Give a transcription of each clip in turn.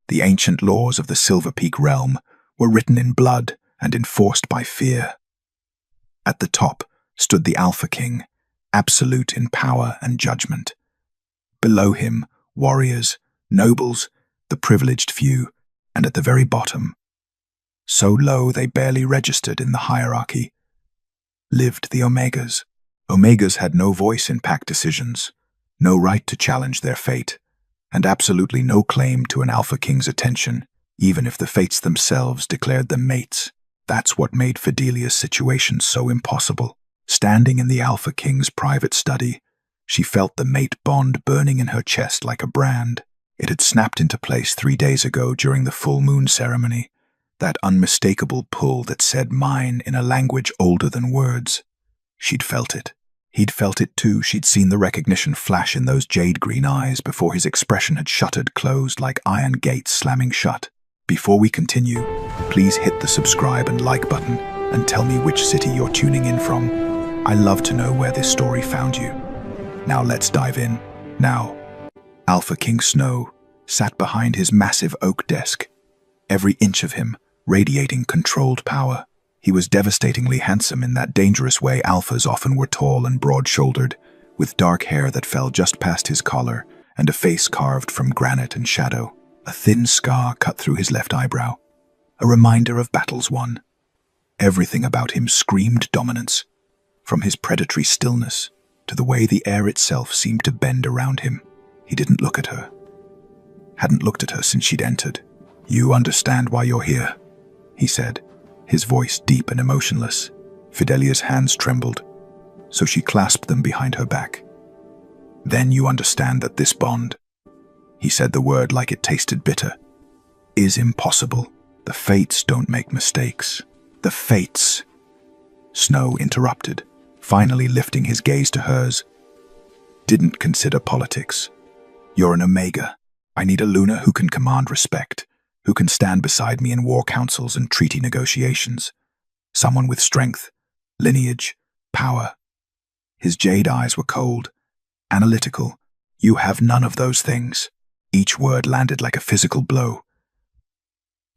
The ancient laws of the Silver Peak realm were written in blood and enforced by fear. At the top stood the Alpha King, absolute in power and judgment. Below him, warriors, nobles, the privileged few, and at the very bottom, so low they barely registered in the hierarchy, lived the Omegas. Omegas had no voice in pack decisions, no right to challenge their fate, and absolutely no claim to an Alpha King's attention, even if the fates themselves declared them mates. That's what made Fidelia's situation so impossible. Standing in the Alpha King's private study, she felt the mate bond burning in her chest like a brand. It had snapped into place 3 days ago during the full moon ceremony, that unmistakable pull that said mine in a language older than words. She'd felt it. He'd felt it too. She'd seen the recognition flash in those jade-green eyes before his expression had shuttered closed like iron gates slamming shut. Before we continue, please hit the subscribe and like button and tell me which city you're tuning in from. I love to know where this story found you. Now let's dive in. Now, Alpha King Snow sat behind his massive oak desk, every inch of him radiating controlled power. He was devastatingly handsome in that dangerous way alphas often were, tall and broad-shouldered, with dark hair that fell just past his collar and a face carved from granite and shadow. A thin scar cut through his left eyebrow, a reminder of battles won. Everything about him screamed dominance, from his predatory stillness to the way the air itself seemed to bend around him. He didn't look at her. Hadn't looked at her since she'd entered. "You understand why you're here," he said, his voice deep and emotionless. Fidelia's hands trembled, so she clasped them behind her back. "Then you understand that this bond," he said the word like it tasted bitter, "is impossible. The fates don't make mistakes. The fates." Snow interrupted, finally lifting his gaze to hers. "Didn't consider politics. You're an Omega. I need a Luna who can command respect, who can stand beside me in war councils and treaty negotiations. Someone with strength, lineage, power." His jade eyes were cold, analytical. "You have none of those things." Each word landed like a physical blow.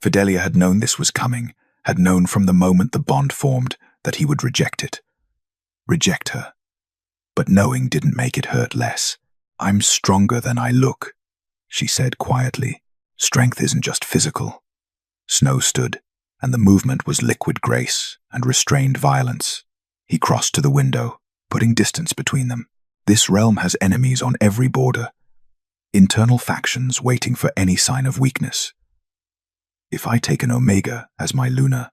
Fidelia had known this was coming, had known from the moment the bond formed that he would reject it. Reject her. But knowing didn't make it hurt less. "I'm stronger than I look," she said quietly. "Strength isn't just physical." Snow stood, and the movement was liquid grace and restrained violence. He crossed to the window, putting distance between them. This realm has enemies on every border, internal factions waiting for any sign of weakness. If I take an Omega as my Luna,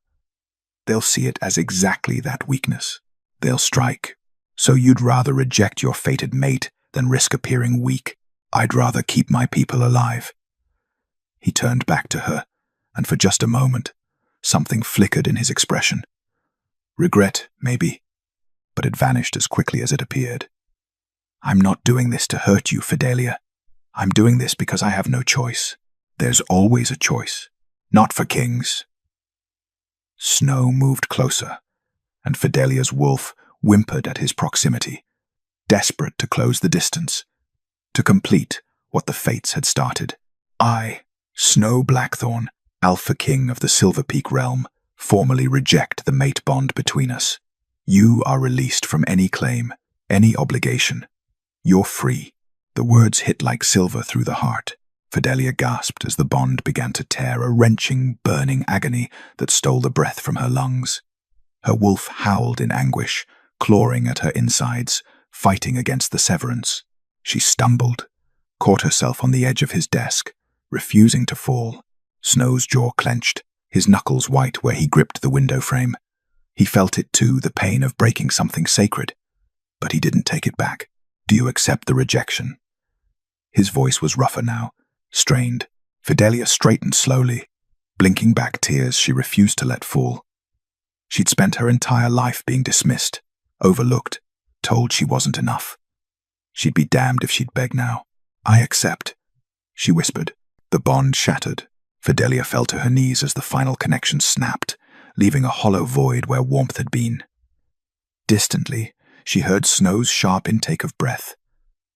they'll see it as exactly that weakness. They'll strike. So you'd rather reject your fated mate than risk appearing weak? I'd rather keep my people alive." He turned back to her, and for just a moment, something flickered in his expression. Regret, maybe, but it vanished as quickly as it appeared. "I'm not doing this to hurt you, Fidelia. I'm doing this because I have no choice. There's always a choice. Not for kings." Snow moved closer, and Fidelia's wolf whimpered at his proximity, desperate to close the distance, to complete what the fates had started. "I, Snow Blackthorn, Alpha King of the Silver Peak realm, formally reject the mate bond between us. You are released from any claim, any obligation. You're free." The words hit like silver through the heart. Fidelia gasped as the bond began to tear, a wrenching, burning agony that stole the breath from her lungs. Her wolf howled in anguish, clawing at her insides, fighting against the severance. She stumbled, caught herself on the edge of his desk, refusing to fall. Snow's jaw clenched, his knuckles white where he gripped the window frame. He felt it too, the pain of breaking something sacred. But he didn't take it back. "Do you accept the rejection?" His voice was rougher now, strained. Fidelia straightened slowly, blinking back tears she refused to let fall. She'd spent her entire life being dismissed, overlooked, told she wasn't enough. She'd be damned if she'd beg now. "I accept," she whispered. The bond shattered. Fidelia fell to her knees as the final connection snapped, leaving a hollow void where warmth had been. Distantly, she heard Snow's sharp intake of breath,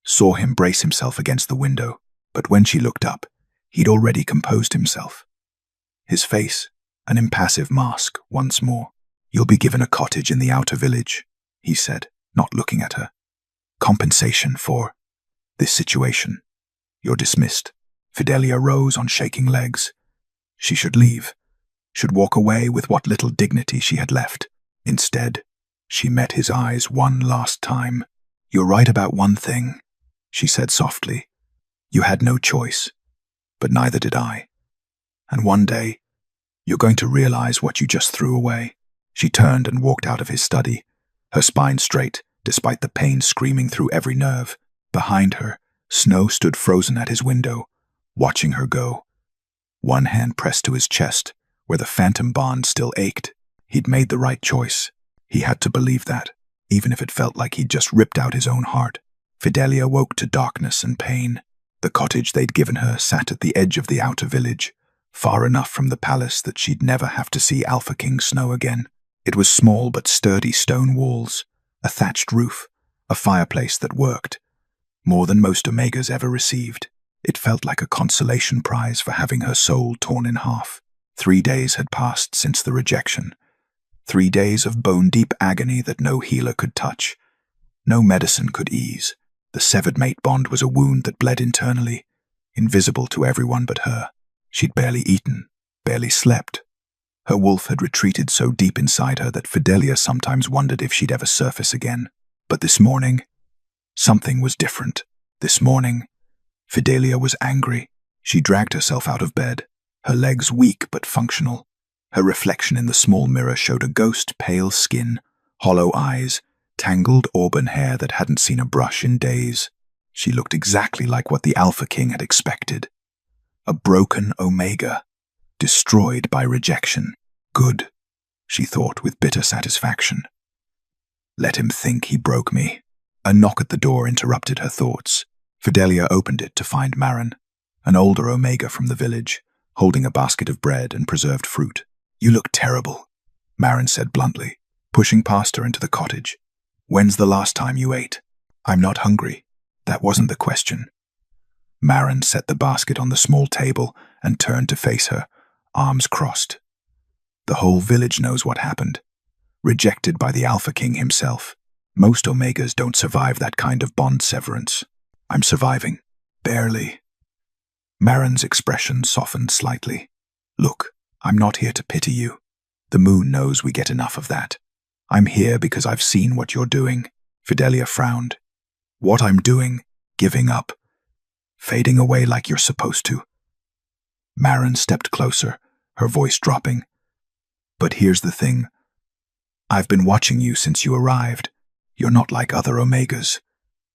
saw him brace himself against the window, but when she looked up, He'd already composed himself. His face, an impassive mask, once more. "You'll be given a cottage in the outer village," he said, not looking at her. "Compensation for this situation. You're dismissed." Fidelia rose on shaking legs. She should leave, should walk away with what little dignity she had left. Instead, she met his eyes one last time. "You're right about one thing," she said softly. "You had no choice, but neither did I. And one day, you're going to realize what you just threw away." She turned and walked out of his study, her spine straight, despite the pain screaming through every nerve. Behind her, Snow stood frozen at his window, watching her go. One hand pressed to his chest, where the phantom bond still ached. He'd made the right choice. He had to believe that, even if it felt like he'd just ripped out his own heart. Fidelia woke to darkness and pain. The cottage they'd given her sat at the edge of the outer village, far enough from the palace that she'd never have to see Alpha King Snow again. It was small but sturdy stone walls, a thatched roof, a fireplace that worked, more than most Omegas ever received. It felt like a consolation prize for having her soul torn in half. 3 days had passed since the rejection. 3 days of bone-deep agony that no healer could touch. No medicine could ease. The severed mate bond was a wound that bled internally, invisible to everyone but her. She'd barely eaten, barely slept. Her wolf had retreated so deep inside her that Fidelia sometimes wondered if she'd ever surface again. But this morning, something was different. This morning, Fidelia was angry. She dragged herself out of bed, her legs weak but functional. Her reflection in the small mirror showed a ghost pale skin, hollow eyes, tangled auburn hair that hadn't seen a brush in days. She looked exactly like what the Alpha King had expected. A broken Omega, destroyed by rejection. Good, she thought with bitter satisfaction. Let him think he broke me. A knock at the door interrupted her thoughts. Fidelia opened it to find Marin, an older Omega from the village, holding a basket of bread and preserved fruit. "You look terrible," Marin said bluntly, pushing past her into the cottage. "When's the last time you ate?" "I'm not hungry. That wasn't the question." Marin set the basket on the small table and turned to face her, arms crossed. "The whole village knows what happened. Rejected by the Alpha King himself. Most Omegas don't survive that kind of bond severance. I'm surviving. Barely." Marin's expression softened slightly. "Look, I'm not here to pity you. The moon knows we get enough of that. I'm here because I've seen what you're doing." Fidelia frowned. "What I'm doing? Giving up. Fading away like you're supposed to." Marin stepped closer, her voice dropping. "But here's the thing. I've been watching you since you arrived. You're not like other Omegas.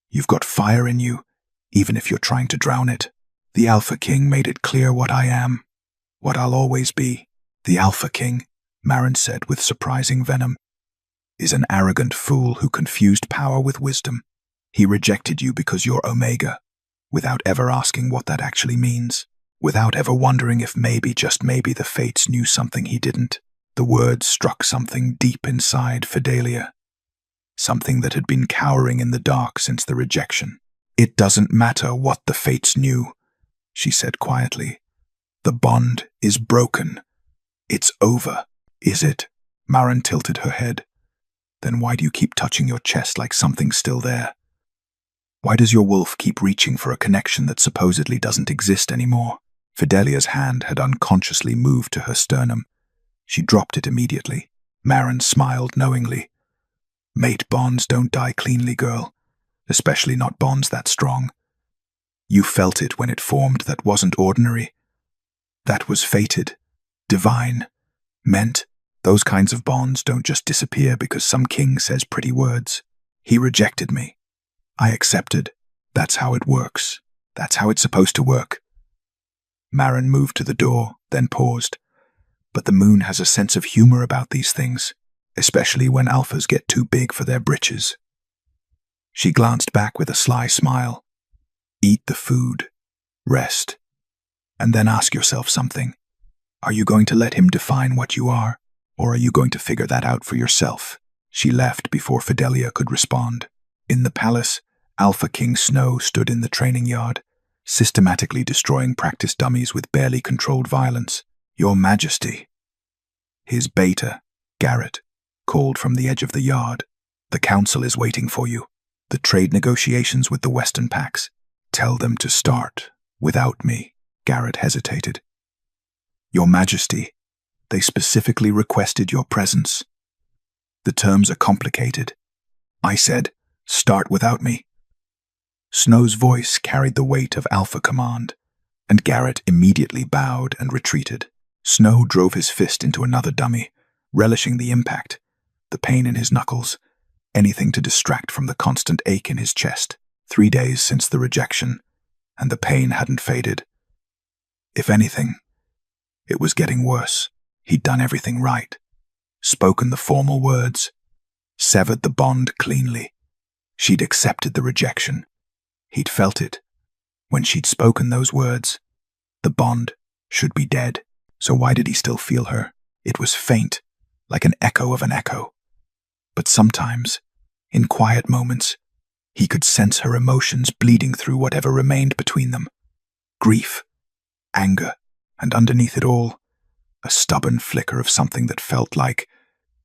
You've got fire in you, even if you're trying to drown it. The Alpha King made it clear what I am, what I'll always be." "The Alpha King," Marin said with surprising venom, "is an arrogant fool who confused power with wisdom. He rejected you because you're Omega, without ever asking what that actually means, without ever wondering if maybe, just maybe, the fates knew something he didn't." The words struck something deep inside Fidelia, something that had been cowering in the dark since the rejection. "It doesn't matter what the fates knew," she said quietly. "The bond is broken. It's over." "Is it?" Marin tilted her head. "Then why do you keep touching your chest like something's still there? Why does your wolf keep reaching for a connection that supposedly doesn't exist anymore?" Fidelia's hand had unconsciously moved to her sternum. She dropped it immediately. Marin smiled knowingly. "Mate bonds don't die cleanly, girl, especially not bonds that strong. You felt it when it formed. That wasn't ordinary. That was fated, divine, meant. Those kinds of bonds don't just disappear because some king says pretty words. He rejected me. I accepted. That's how it works. That's how it's supposed to work." Marin moved to the door, then paused. "But the moon has a sense of humor about these things, especially when alphas get too big for their britches." She glanced back with a sly smile. "Eat the food, rest, and then ask yourself something. Are you going to let him define what you are, or are you going to figure that out for yourself?" She left before Fidelia could respond. In the palace, Alpha King Snow stood in the training yard, systematically destroying practice dummies with barely controlled violence. Your Majesty. His beta, Garrett, called from the edge of the yard. The council is waiting for you. The trade negotiations with the Western Pax. Tell them to start without me. Garrett hesitated. Your Majesty, they specifically requested your presence. The terms are complicated. I said, start without me. Snow's voice carried the weight of Alpha Command, and Garrett immediately bowed and retreated. Snow drove his fist into another dummy, relishing the impact, the pain in his knuckles, anything to distract from the constant ache in his chest. 3 days since the rejection, and the pain hadn't faded. If anything, it was getting worse. He'd done everything right, spoken the formal words, severed the bond cleanly. She'd accepted the rejection. He'd felt it. When she'd spoken those words, the bond should be dead. So why did he still feel her? It was faint, like an echo of an echo. But sometimes, in quiet moments, he could sense her emotions bleeding through whatever remained between them. Grief, anger, and underneath it all, a stubborn flicker of something that felt like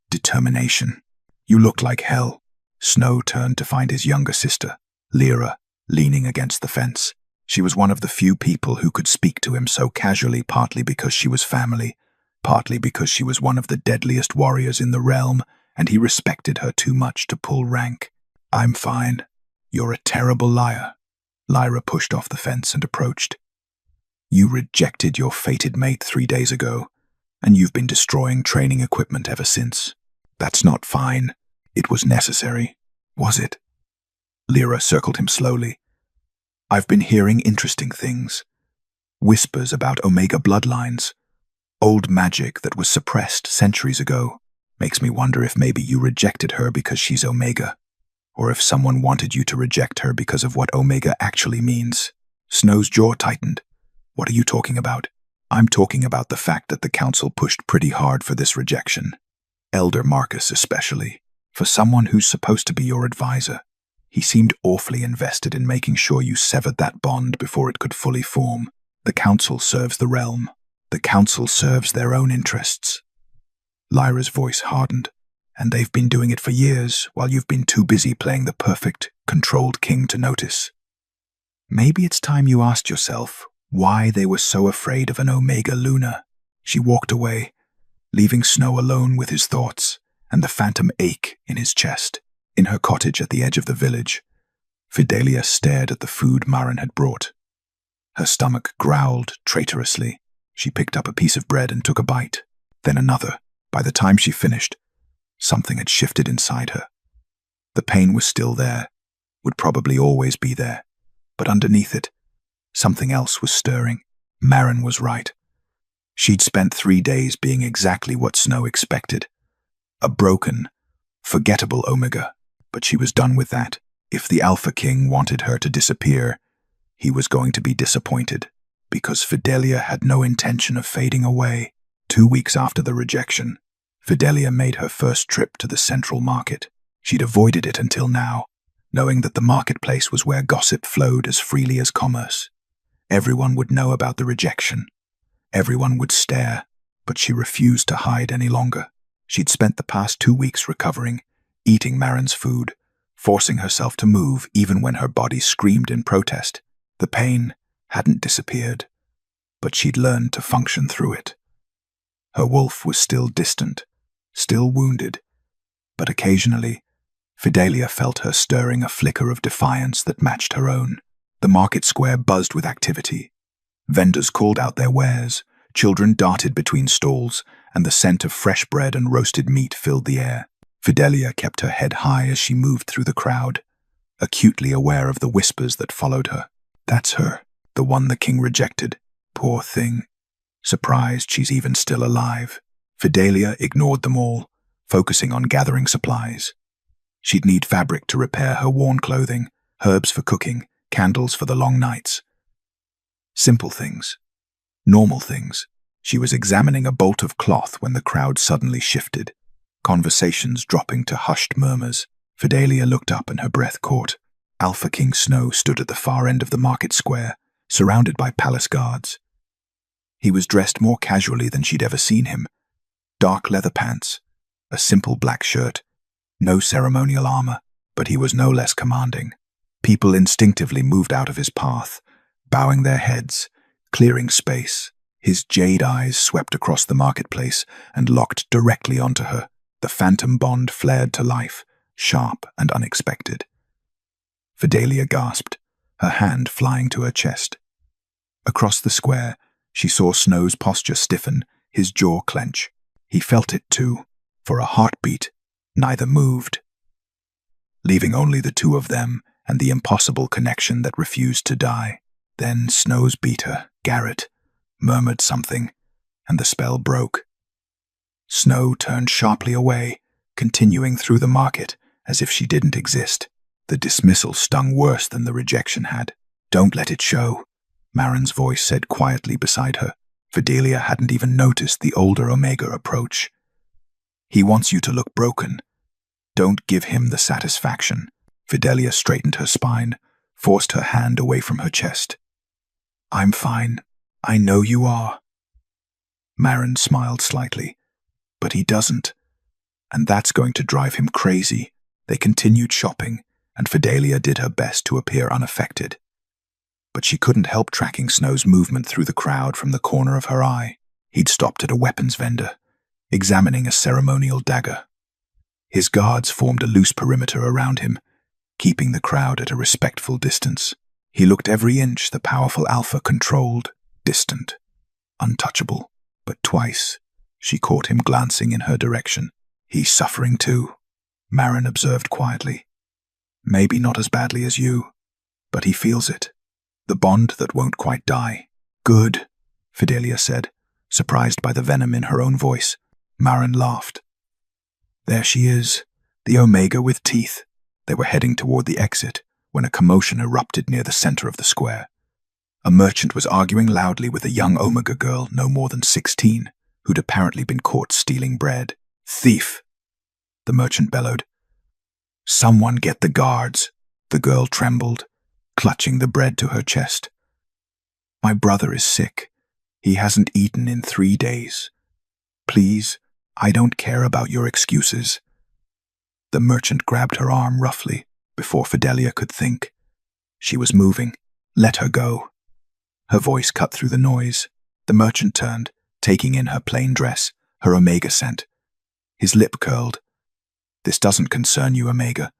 determination. You looked like hell. Snow turned to find his younger sister, Lyra, leaning against the fence. She was one of the few people who could speak to him so casually, partly because she was family, partly because she was one of the deadliest warriors in the realm, and he respected her too much to pull rank. I'm fine. You're a terrible liar. Lyra pushed off the fence and approached. You rejected your fated mate 3 days ago, and you've been destroying training equipment ever since. That's not fine. It was necessary. Was it? Lyra circled him slowly. I've been hearing interesting things. Whispers about Omega bloodlines. Old magic that was suppressed centuries ago. Makes me wonder if maybe you rejected her because she's Omega, or if someone wanted you to reject her because of what Omega actually means. Snow's jaw tightened. What are you talking about? I'm talking about the fact that the council pushed pretty hard for this rejection. Elder Marcus especially. For someone who's supposed to be your advisor. He seemed awfully invested in making sure you severed that bond before it could fully form. The council serves the realm. The council serves their own interests. Lyra's voice hardened. And they've been doing it for years, while you've been too busy playing the perfect, controlled king to notice. Maybe it's time you asked yourself why they were so afraid of an Omega Luna. She walked away, leaving Snow alone with his thoughts and the phantom ache in his chest. In her cottage at the edge of the village, Fidelia stared at the food Marin had brought. Her stomach growled traitorously. She picked up a piece of bread and took a bite, then another. By the time she finished, something had shifted inside her. The pain was still there, would probably always be there, but underneath it, something else was stirring. Marin was right. She'd spent 3 days being exactly what Snow expected. A broken, forgettable Omega, but she was done with that. If the Alpha King wanted her to disappear, he was going to be disappointed, because Fidelia had no intention of fading away. 2 weeks after the rejection, Fidelia made her first trip to the central market. She'd avoided it until now, knowing that the marketplace was where gossip flowed as freely as commerce. Everyone would know about the rejection. Everyone would stare, but she refused to hide any longer. She'd spent the past 2 weeks recovering, eating Marin's food, forcing herself to move even when her body screamed in protest. The pain hadn't disappeared, but she'd learned to function through it. Her wolf was still distant, still wounded, but occasionally, Fidelia felt her stirring a flicker of defiance that matched her own. The market square buzzed with activity. Vendors called out their wares, children darted between stalls, and the scent of fresh bread and roasted meat filled the air. Fidelia kept her head high as she moved through the crowd, acutely aware of the whispers that followed her. That's her, the one the king rejected. Poor thing. Surprised she's even still alive. Fidelia ignored them all, focusing on gathering supplies. She'd need fabric to repair her worn clothing, herbs for cooking, candles for the long nights. Simple things. Normal things. She was examining a bolt of cloth when the crowd suddenly shifted, conversations dropping to hushed murmurs. Fidelia looked up and her breath caught. Alpha King Snow stood at the far end of the market square, surrounded by palace guards. He was dressed more casually than she'd ever seen him. Dark leather pants, a simple black shirt, no ceremonial armor, but he was no less commanding. People instinctively moved out of his path, bowing their heads, clearing space. His jade eyes swept across the marketplace and locked directly onto her. The phantom bond flared to life, sharp and unexpected. Fidelia gasped, her hand flying to her chest. Across the square, she saw Snow's posture stiffen, his jaw clench. He felt it too. For a heartbeat, neither moved. Leaving only the two of them and the impossible connection that refused to die. Then Snow's beater, Garrett, murmured something, and the spell broke. Snow turned sharply away, continuing through the market as if she didn't exist. The dismissal stung worse than the rejection had. "Don't let it show," Marin's voice said quietly beside her. Fidelia hadn't even noticed the older Omega approach. "He wants you to look broken. Don't give him the satisfaction." Fidelia straightened her spine, forced her hand away from her chest. "I'm fine. I know you are." Marin smiled slightly. "But he doesn't. And that's going to drive him crazy." They continued shopping, and Fidelia did her best to appear unaffected. But she couldn't help tracking Snow's movement through the crowd from the corner of her eye. He'd stopped at a weapons vendor, examining a ceremonial dagger. His guards formed a loose perimeter around him, keeping the crowd at a respectful distance. He looked every inch the powerful Alpha controlled, distant, untouchable. But twice, she caught him glancing in her direction. "He's suffering too," Marin observed quietly. "Maybe not as badly as you, but he feels it. The bond that won't quite die." "Good," Fidelia said, surprised by the venom in her own voice. Marin laughed. "There she is, the Omega with teeth." They were heading toward the exit when a commotion erupted near the center of the square. A merchant was arguing loudly with a young Omega girl no more than 16, who'd apparently been caught stealing bread. "Thief!" the merchant bellowed. "Someone get the guards." The girl trembled, clutching the bread to her chest. "My brother is sick. He hasn't eaten in 3 days. Please, I don't care about your excuses." The merchant grabbed her arm roughly before Fidelia could think. She was moving. "Let her go." Her voice cut through the noise. The merchant turned, taking in her plain dress, her Omega scent. His lip curled. "This doesn't concern you, Omega.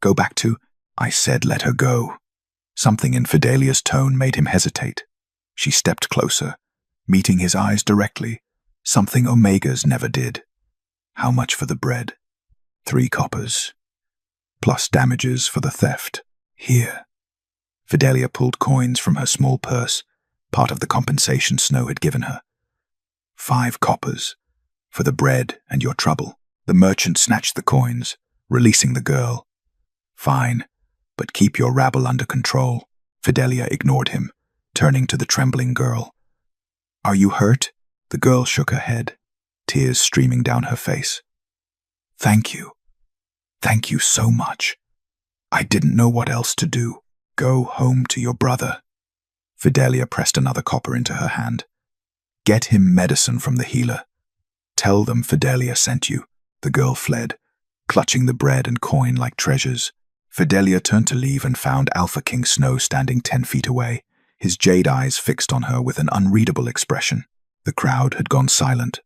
Go back to—" "I said let her go." Something in Fidelia's tone made him hesitate. She stepped closer, meeting his eyes directly, something Omegas never did. "How much for the bread?" 3 coppers. Plus damages for the theft. Here. Fidelia pulled coins from her small purse, part of the compensation Snow had given her. 5 coppers. For the bread and your trouble. The merchant snatched the coins, releasing the girl. "Fine, but keep your rabble under control." Fidelia ignored him, turning to the trembling girl. "Are you hurt?" The girl shook her head, tears streaming down her face. "Thank you. Thank you so much. I didn't know what else to do. Go home to your brother." Fidelia pressed another copper into her hand. "Get him medicine from the healer. Tell them Fidelia sent you." The girl fled, clutching the bread and coin like treasures. Fidelia turned to leave and found Alpha King Snow standing 10 feet away, his jade eyes fixed on her with an unreadable expression. The crowd had gone silent.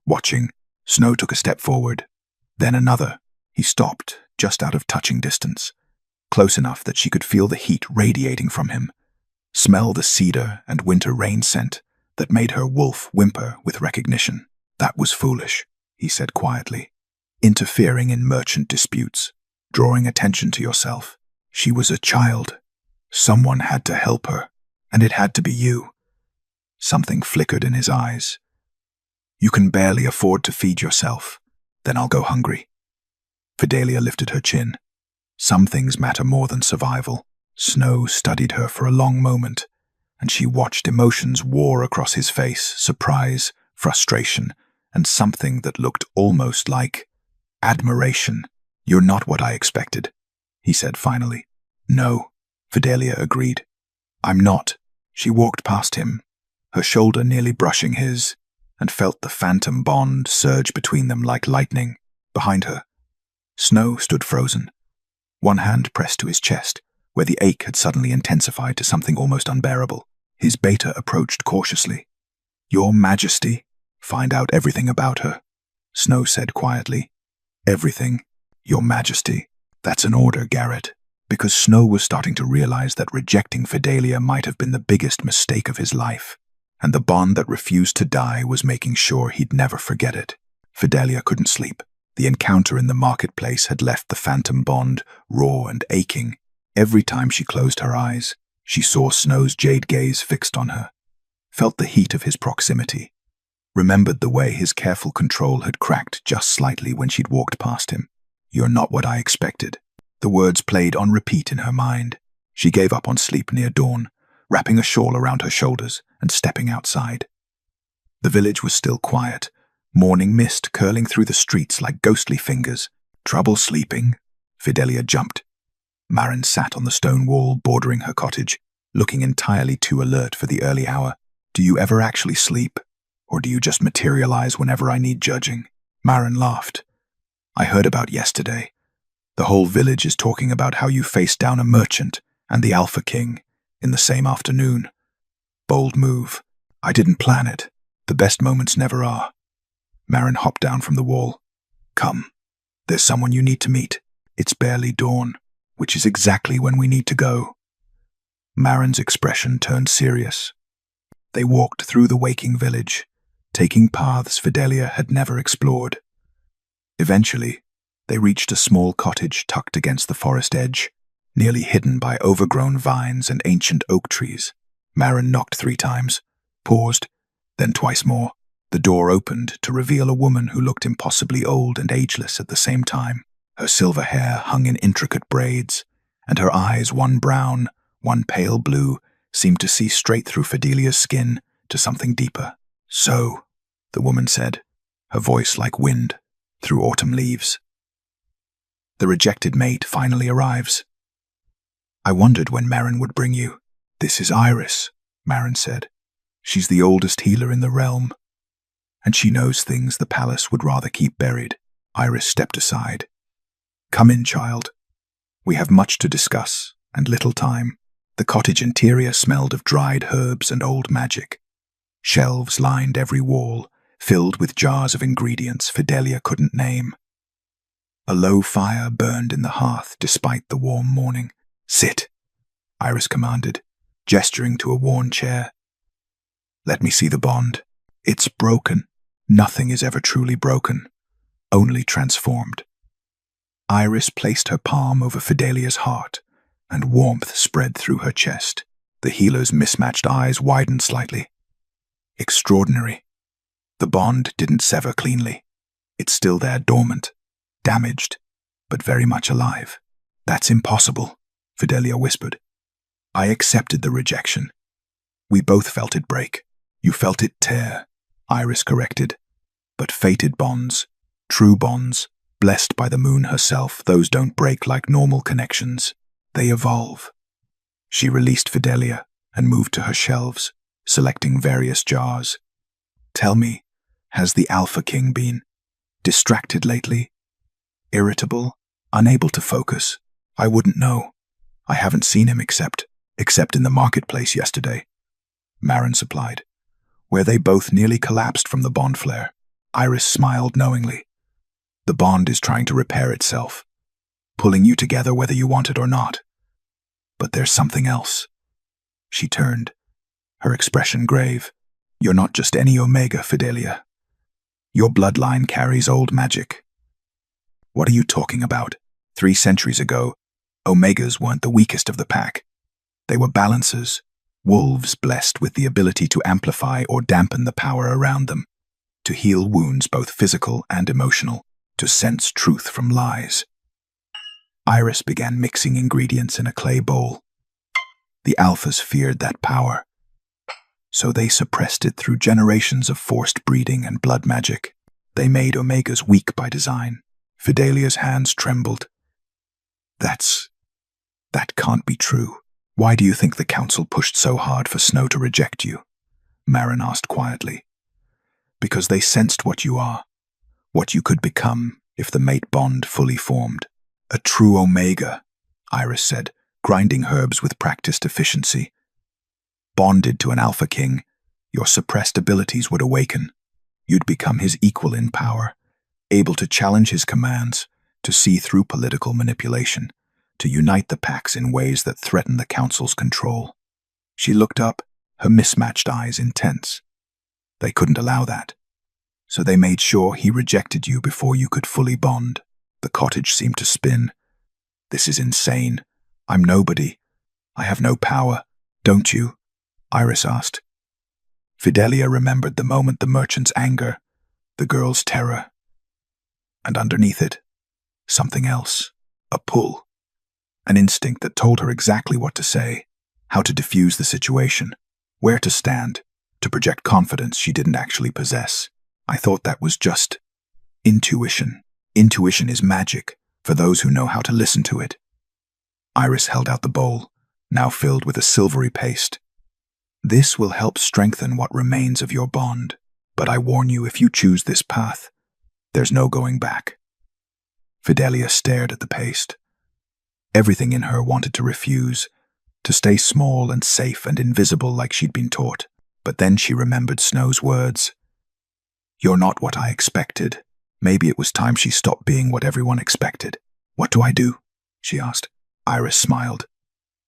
Watching, Snow took a step forward, then another. He stopped, just out of touching distance, close enough that she could feel the heat radiating from him, smell the cedar and winter rain scent that made her wolf whimper with recognition. "That was foolish," he said quietly. "Interfering in merchant disputes, drawing attention to yourself. She was a child. Someone had to help her, and it had to be you." Something flickered in his eyes. "You can barely afford to feed yourself. Then I'll go hungry." Fidelia lifted her chin. Some things matter more than survival. Snow studied her for a long moment, and she watched emotions war across his face, surprise, frustration, and something that looked almost like admiration. "You're not what I expected," he said finally. "No," Fidelia agreed. "I'm not." She walked past him, her shoulder nearly brushing his, and felt the phantom bond surge between them like lightning. Behind her, Snow stood frozen, one hand pressed to his chest, where the ache had suddenly intensified to something almost unbearable. His beta approached cautiously. "Your Majesty, find out everything about her," Snow said quietly. "Everything, Your Majesty." That's an order, Garrett, because Snow was starting to realize that rejecting Fidelia might have been the biggest mistake of his life, and the bond that refused to die was making sure he'd never forget it. Fidelia couldn't sleep. The encounter in the marketplace had left the phantom bond raw and aching. Every time she closed her eyes, she saw Snow's jade gaze fixed on her, felt the heat of his proximity, remembered the way his careful control had cracked just slightly when she'd walked past him. "You're not what I expected." The words played on repeat in her mind. She gave up on sleep near dawn, wrapping a shawl around her shoulders and stepping outside. The village was still quiet, morning mist curling through the streets like ghostly fingers. "Trouble sleeping?" Fidelia jumped. Marin sat on the stone wall bordering her cottage, looking entirely too alert for the early hour. "Do you ever actually sleep? Or do you just materialize whenever I need judging?" Marin laughed. "I heard about yesterday. The whole village is talking about how you faced down a merchant and the Alpha King in the same afternoon. Bold move. I didn't plan it. The best moments never are." Marin hopped down from the wall. "Come. There's someone you need to meet. It's barely dawn, which is exactly when we need to go." Marin's expression turned serious. They walked through the waking village, taking paths Fidelia had never explored. Eventually, they reached a small cottage tucked against the forest edge, nearly hidden by overgrown vines and ancient oak trees. Marin knocked 3 times, paused, then twice more. The door opened to reveal a woman who looked impossibly old and ageless at the same time. Her silver hair hung in intricate braids, and her eyes, one brown, one pale blue, seemed to see straight through Fidelia's skin to something deeper. "So," the woman said, her voice like wind through autumn leaves. "The rejected mate finally arrives. I wondered when Marin would bring you." "This is Iris," Marin said. "She's the oldest healer in the realm, and she knows things the palace would rather keep buried." Iris stepped aside. "Come in, child. We have much to discuss, and little time." The cottage interior smelled of dried herbs and old magic. Shelves lined every wall, filled with jars of ingredients Fidelia couldn't name. A low fire burned in the hearth despite the warm morning. "Sit," Iris commanded, gesturing to a worn chair. "Let me see the bond. It's broken. Nothing is ever truly broken, only transformed." Iris placed her palm over Fidelia's heart, and warmth spread through her chest. The healer's mismatched eyes widened slightly. "Extraordinary. The bond didn't sever cleanly. It's still there, dormant, damaged, but very much alive." "That's impossible," Fidelia whispered. "I accepted the rejection. We both felt it break. You felt it tear," Iris corrected. "But fated bonds, true bonds, blessed by the moon herself, those don't break like normal connections. They evolve." She released Fidelia and moved to her shelves, selecting various jars. "Tell me, has the Alpha King been distracted lately? Irritable? Unable to focus? I wouldn't know. I haven't seen him except in the marketplace yesterday," Marin supplied, where they both nearly collapsed from the bond flare. Iris smiled knowingly. "The bond is trying to repair itself, pulling you together whether you want it or not. But there's something else." She turned, her expression grave. "You're not just any Omega, Fidelia. Your bloodline carries old magic." "What are you talking about? 3 centuries ago, Omegas weren't the weakest of the pack. They were balancers, wolves blessed with the ability to amplify or dampen the power around them, to heal wounds both physical and emotional, to sense truth from lies." Iris began mixing ingredients in a clay bowl. The Alphas feared that power, so they suppressed it through generations of forced breeding and blood magic. They made Omegas weak by design. Fidelia's hands trembled. That can't be true." Why do you think the council pushed so hard for Snow to reject you? Marin asked quietly. Because they sensed what you are, what you could become if the mate bond fully formed. A true Omega, Iris said, grinding herbs with practiced efficiency. Bonded to an Alpha King, your suppressed abilities would awaken. You'd become his equal in power, able to challenge his commands, to see through political manipulation, to unite the packs in ways that threaten the council's control. She looked up, her mismatched eyes intense. They couldn't allow that. So they made sure he rejected you before you could fully bond. The cottage seemed to spin. This is insane. I'm nobody. I have no power. Don't you? Iris asked. Fidelia remembered the moment, the merchant's anger, the girl's terror. And underneath it, something else. A pull. An instinct that told her exactly what to say, how to diffuse the situation, where to stand, to project confidence she didn't actually possess. I thought that was just intuition. Intuition is magic for those who know how to listen to it. Iris held out the bowl, now filled with a silvery paste. This will help strengthen what remains of your bond, but I warn you, if you choose this path, there's no going back. Fidelia stared at the paste. Everything in her wanted to refuse, to stay small and safe and invisible like she'd been taught. But then she remembered Snow's words. You're not what I expected. Maybe it was time she stopped being what everyone expected. What do I do? She asked. Iris smiled.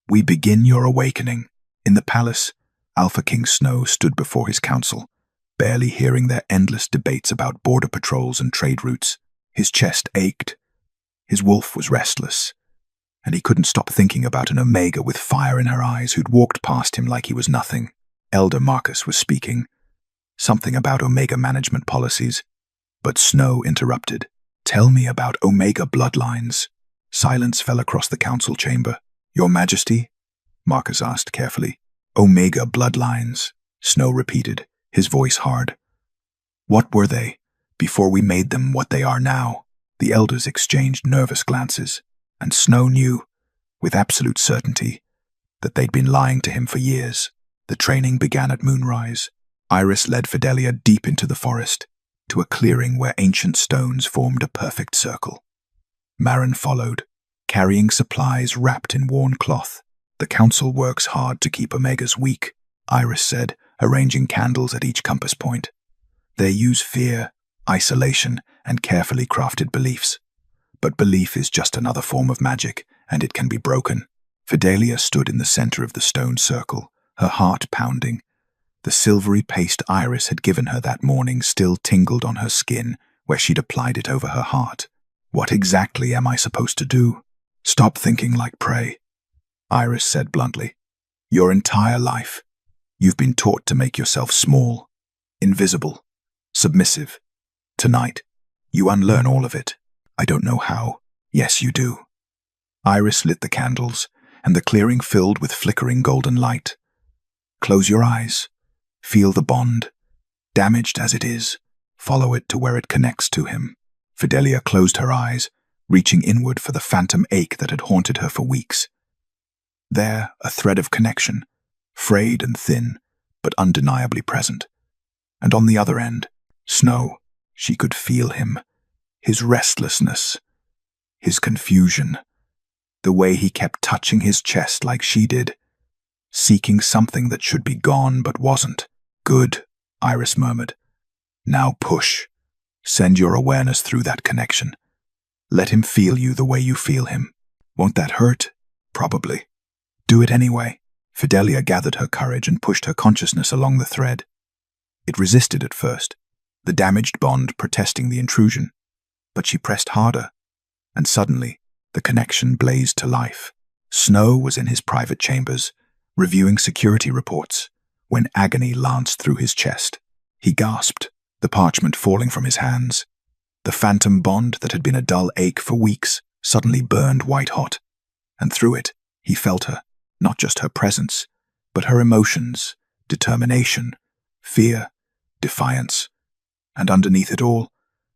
We begin your awakening. In the palace, Alpha King Snow stood before his council, barely hearing their endless debates about border patrols and trade routes. His chest ached. His wolf was restless, and he couldn't stop thinking about an Omega with fire in her eyes who'd walked past him like he was nothing. Elder Marcus was speaking, something about Omega management policies, but Snow interrupted. Tell me about Omega bloodlines. Silence fell across the council chamber. Your Majesty? Marcus asked carefully. Omega bloodlines, Snow repeated, his voice hard. What were they, before we made them what they are now? The elders exchanged nervous glances, and Snow knew, with absolute certainty, that they'd been lying to him for years. The training began at moonrise. Iris led Fidelia deep into the forest, to a clearing where ancient stones formed a perfect circle. Marin followed, carrying supplies wrapped in worn cloth. The council works hard to keep Omegas weak, Iris said, arranging candles at each compass point. They use fear, isolation, and carefully crafted beliefs. But belief is just another form of magic, and it can be broken. Fidelia stood in the center of the stone circle, her heart pounding. The silvery paste Iris had given her that morning still tingled on her skin, where she'd applied it over her heart. What exactly am I supposed to do? Stop thinking like prey, Iris said bluntly. Your entire life, you've been taught to make yourself small, invisible, submissive. Tonight, you unlearn all of it. I don't know how. Yes, you do. Iris lit the candles, and the clearing filled with flickering golden light. Close your eyes. Feel the bond. Damaged as it is, follow it to where it connects to him. Fidelia closed her eyes, reaching inward for the phantom ache that had haunted her for weeks. There, a thread of connection, frayed and thin, but undeniably present. And on the other end, Snow. She could feel him, his restlessness, his confusion, the way he kept touching his chest like she did, seeking something that should be gone but wasn't. Good, Iris murmured. Now push. Send your awareness through that connection. Let him feel you the way you feel him. Won't that hurt? Probably. Do it anyway. Fidelia gathered her courage and pushed her consciousness along the thread. It resisted at first, the damaged bond protesting the intrusion, but she pressed harder, and suddenly the connection blazed to life. Snow was in his private chambers, reviewing security reports, when agony lanced through his chest. He gasped, the parchment falling from his hands. The phantom bond that had been a dull ache for weeks suddenly burned white-hot, and through it he felt her, not just her presence, but her emotions, determination, fear, defiance, and underneath it all,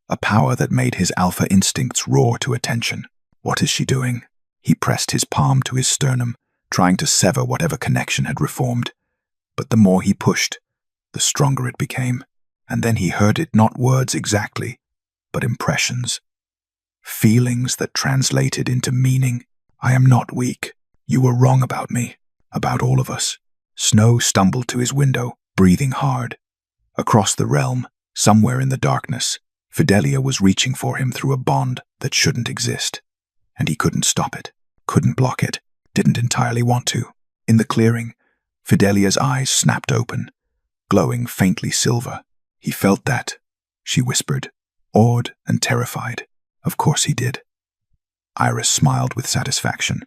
a power that made his alpha instincts roar to attention. What is she doing? He pressed his palm to his sternum, trying to sever whatever connection had reformed. But the more he pushed, the stronger it became. And then he heard it, not words exactly, but impressions. Feelings that translated into meaning. I am not weak. You were wrong about me, about all of us. Snow stumbled to his window, breathing hard. Across the realm, somewhere in the darkness, Fidelia was reaching for him through a bond that shouldn't exist. And he couldn't stop it, couldn't block it, didn't entirely want to. In the clearing, Fidelia's eyes snapped open, glowing faintly silver. He felt that, she whispered, awed and terrified. Of course he did. Iris smiled with satisfaction.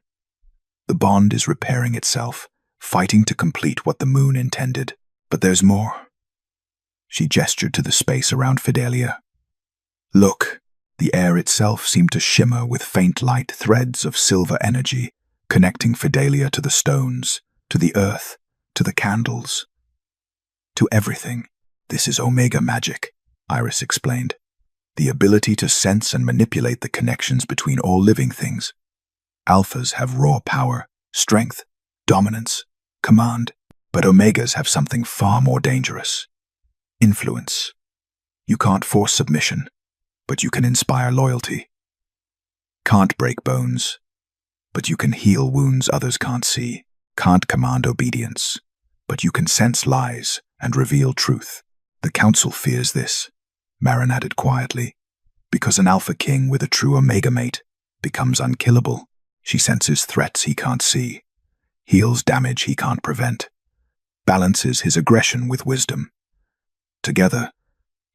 The bond is repairing itself, fighting to complete what the moon intended. But there's more. She gestured to the space around Fidelia. Look, the air itself seemed to shimmer with faint light threads of silver energy, connecting Fidelia to the stones, to the earth, to the candles, to everything. This is Omega magic, Iris explained. The ability to sense and manipulate the connections between all living things. Alphas have raw power, strength, dominance, command, but Omegas have something far more dangerous. Influence. You can't force submission, but you can inspire loyalty. Can't break bones, but you can heal wounds others can't see. Can't command obedience, but you can sense lies and reveal truth. The Council fears this, Marin added quietly, because an Alpha King with a true Omega mate becomes unkillable. She senses threats he can't see, heals damage he can't prevent, balances his aggression with wisdom. Together,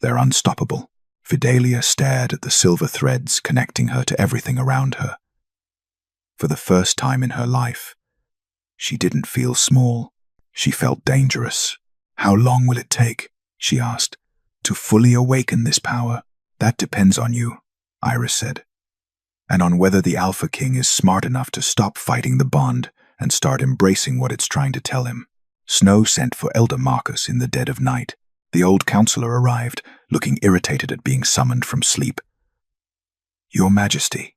they're unstoppable. Fidelia stared at the silver threads connecting her to everything around her. For the first time in her life, she didn't feel small. She felt dangerous. How long will it take, she asked, to fully awaken this power? That depends on you, Iris said, and on whether the Alpha King is smart enough to stop fighting the bond and start embracing what it's trying to tell him. Snow sent for Elder Marcus in the dead of night. The old counselor arrived, looking irritated at being summoned from sleep. Your Majesty,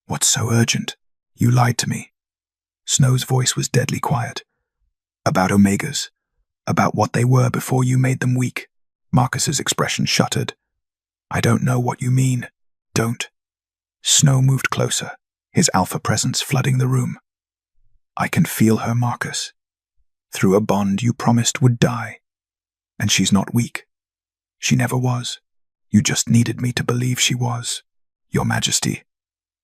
what's so urgent? You lied to me. Snow's voice was deadly quiet. About Omegas, about what they were before you made them weak. Marcus's expression shuttered. I don't know what you mean. Don't. Snow moved closer, his alpha presence flooding the room. I can feel her, Marcus. Through a bond you promised would die. And she's not weak. She never was. You just needed me to believe she was. Your Majesty,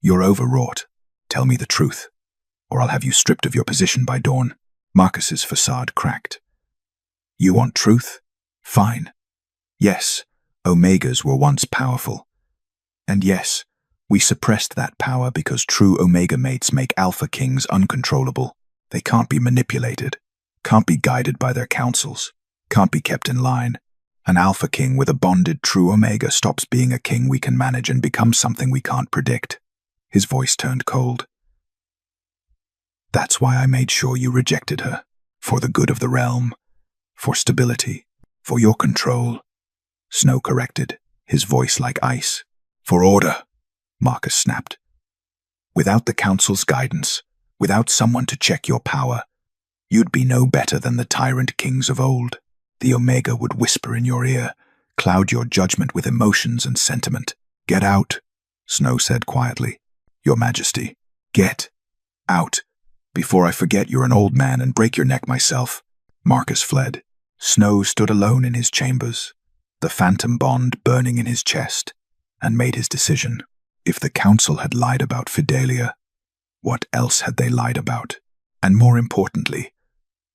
you're overwrought. Tell me the truth, or I'll have you stripped of your position by dawn. Marcus's facade cracked. You want truth? Fine. Yes, Omegas were once powerful. And yes, we suppressed that power because true Omega mates make Alpha Kings uncontrollable. They can't be manipulated, can't be guided by their councils, can't be kept in line. An Alpha King with a bonded true Omega stops being a king we can manage and becomes something we can't predict. His voice turned cold. That's why I made sure you rejected her. For the good of the realm. For stability. For your control. Snow corrected, his voice like ice. For order, Marcus snapped. Without the Council's guidance, without someone to check your power, you'd be no better than the tyrant kings of old. The Omega would whisper in your ear, cloud your judgment with emotions and sentiment. Get out, Snow said quietly. Your Majesty, get out, before I forget you're an old man and break your neck myself. Marcus fled. Snow stood alone in his chambers, the phantom bond burning in his chest, and made his decision. If the Council had lied about Fidelia, what else had they lied about? And more importantly,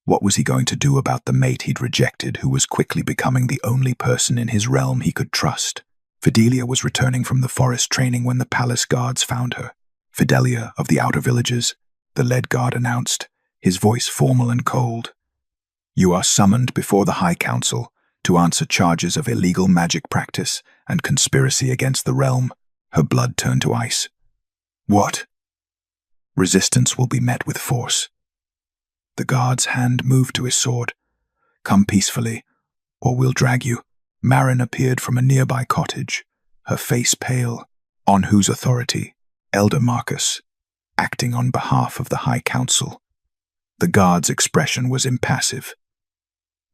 what was he going to do about the mate he'd rejected, who was quickly becoming the only person in his realm he could trust? Fidelia was returning from the forest training when the palace guards found her. Fidelia of the outer villages, the lead guard announced, his voice formal and cold. You are summoned before the High Council to answer charges of illegal magic practice and conspiracy against the realm. Her blood turned to ice. What? Resistance will be met with force. The guard's hand moved to his sword. Come peacefully, or we'll drag you. Marin appeared from a nearby cottage, her face pale. On whose authority? Elder Marcus, acting on behalf of the High Council. The guard's expression was impassive.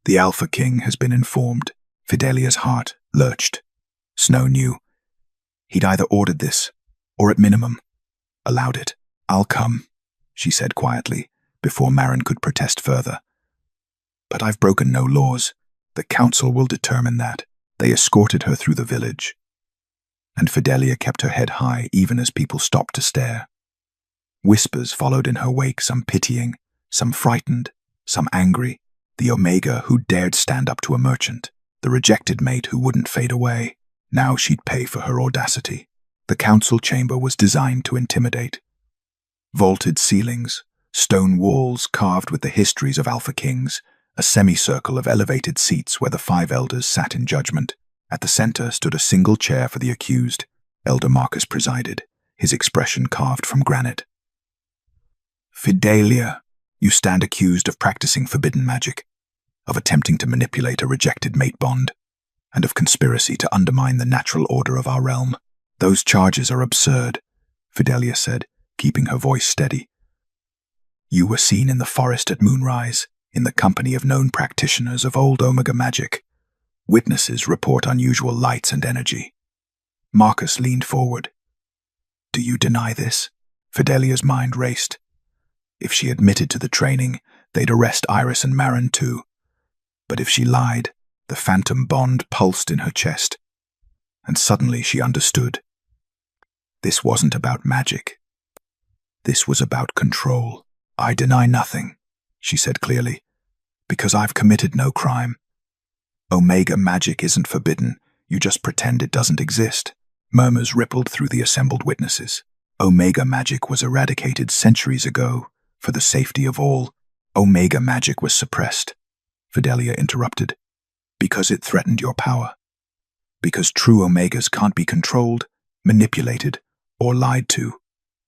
The Alpha King has been informed. Fidelia's heart lurched. Snow knew. He'd either ordered this, or at minimum, allowed it. "I'll come," she said quietly, before Marin could protest further. "But I've broken no laws. The council will determine that." They escorted her through the village, and Fidelia kept her head high even as people stopped to stare. Whispers followed in her wake, some pitying, some frightened, some angry. The Omega who dared stand up to a merchant, the rejected mate who wouldn't fade away. Now she'd pay for her audacity. The council chamber was designed to intimidate. Vaulted ceilings, stone walls carved with the histories of Alpha Kings, a semicircle of elevated seats where the 5 elders sat in judgment. At the center stood a single chair for the accused. Elder Marcus presided, his expression carved from granite. "Fidelia, you stand accused of practicing forbidden magic, of attempting to manipulate a rejected mate bond, and of conspiracy to undermine the natural order of our realm. Those charges are absurd," Fidelia said, keeping her voice steady. "You were seen in the forest at moonrise, in the company of known practitioners of old Omega magic. Witnesses report unusual lights and energy." Marcus leaned forward. "Do you deny this?" Fidelia's mind raced. If she admitted to the training, they'd arrest Iris and Marin too. But if she lied, the phantom bond pulsed in her chest. And suddenly she understood. This wasn't about magic. This was about control. "I deny nothing," she said clearly, "because I've committed no crime. Omega magic isn't forbidden, you just pretend it doesn't exist." Murmurs rippled through the assembled witnesses. Omega magic was eradicated centuries ago, for the safety of all. Omega magic was suppressed, Fidelia interrupted, because it threatened your power. Because true Omegas can't be controlled, manipulated, or lied to,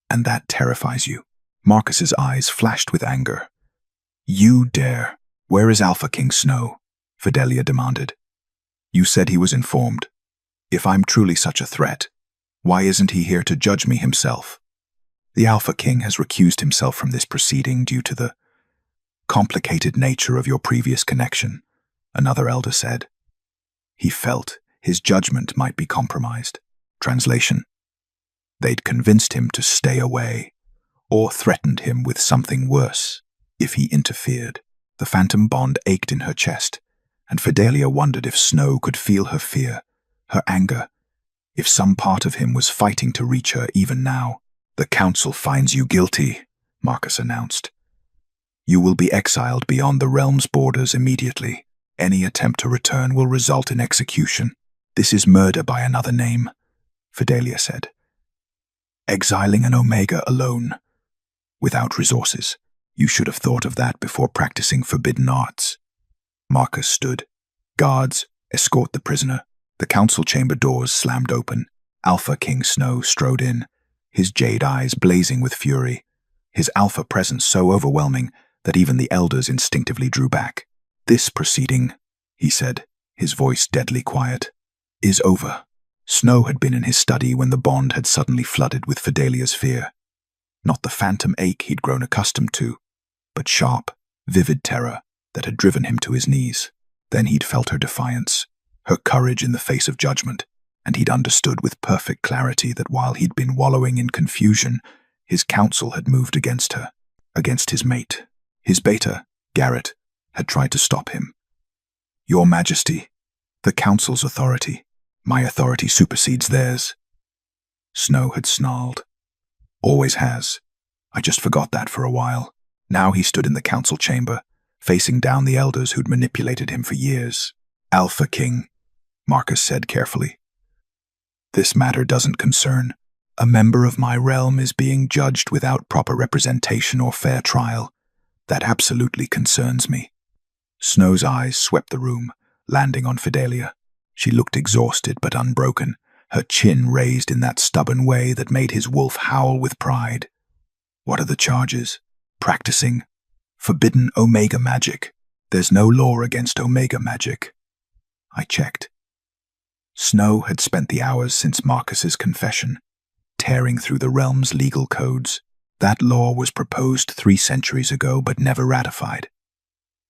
and that terrifies you. Marcus's eyes flashed with anger. "You dare. Where is Alpha King Snow?" Fidelia demanded. "You said he was informed. If I'm truly such a threat, why isn't he here to judge me himself?" "The Alpha King has recused himself from this proceeding due to the complicated nature of your previous connection," another elder said. He felt his judgment might be compromised. Translation: they'd convinced him to stay away, or threatened him with something worse if he interfered. The phantom bond ached in her chest, and Fidelia wondered if Snow could feel her fear, her anger, if some part of him was fighting to reach her even now. "The council finds you guilty," Marcus announced. "You will be exiled beyond the realm's borders immediately. Any attempt to return will result in execution." "This is murder by another name," Fidelia said. "Exiling an Omega alone, without resources. You should have thought of that before practicing forbidden arts." Marcus stood. "Guards, escort the prisoner." The council chamber doors slammed open. Alpha King Snow strode in, his jade eyes blazing with fury, his alpha presence so overwhelming that even the elders instinctively drew back. "This proceeding," he said, his voice deadly quiet, "is over." Snow had been in his study when the bond had suddenly flooded with Fidelia's fear. Not the phantom ache he'd grown accustomed to, but sharp, vivid terror that had driven him to his knees. Then he'd felt her defiance, her courage in the face of judgment, and he'd understood with perfect clarity that while he'd been wallowing in confusion, his counsel had moved against her, against his mate. His beta, Garrett, had tried to stop him. "Your Majesty, the council's authority. My authority supersedes theirs." Snow had snarled. "Always has. I just forgot that for a while." Now he stood in the council chamber, facing down the elders who'd manipulated him for years. "Alpha King," Marcus said carefully. "This matter doesn't concern. A member of my realm is being judged without proper representation or fair trial. That absolutely concerns me." Snow's eyes swept the room, landing on Fidelia. She looked exhausted but unbroken, her chin raised in that stubborn way that made his wolf howl with pride. "What are the charges?" "Practicing forbidden Omega magic. There's no law against Omega magic." I checked. Snow had spent the hours since Marcus's confession, tearing through the realm's legal codes, That law was proposed 3 centuries ago but never ratified.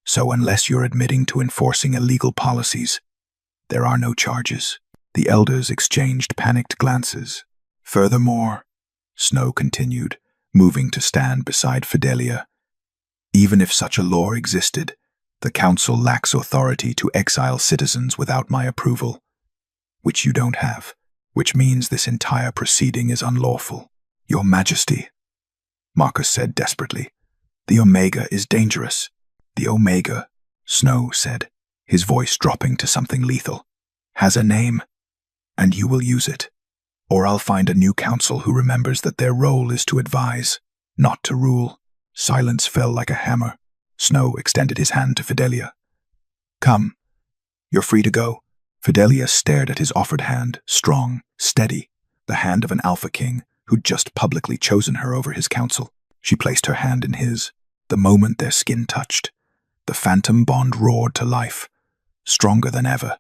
So unless you're admitting to enforcing illegal policies, there are no charges. The elders exchanged panicked glances. Furthermore, Snow continued, moving to stand beside Fidelia, even if such a law existed, the council lacks authority to exile citizens without my approval, which you don't have, which means this entire proceeding is unlawful. Your Majesty, Marcus said desperately, the Omega is dangerous. The Omega, Snow said, his voice dropping to something lethal, has a name, and you will use it. Or I'll find a new council who remembers that their role is to advise, not to rule. Silence fell like a hammer. Snow extended his hand to Fidelia. Come, you're free to go. Fidelia stared at his offered hand, strong, steady, the hand of an Alpha King who'd just publicly chosen her over his council. She placed her hand in his. The moment their skin touched, the phantom bond roared to life, stronger than ever,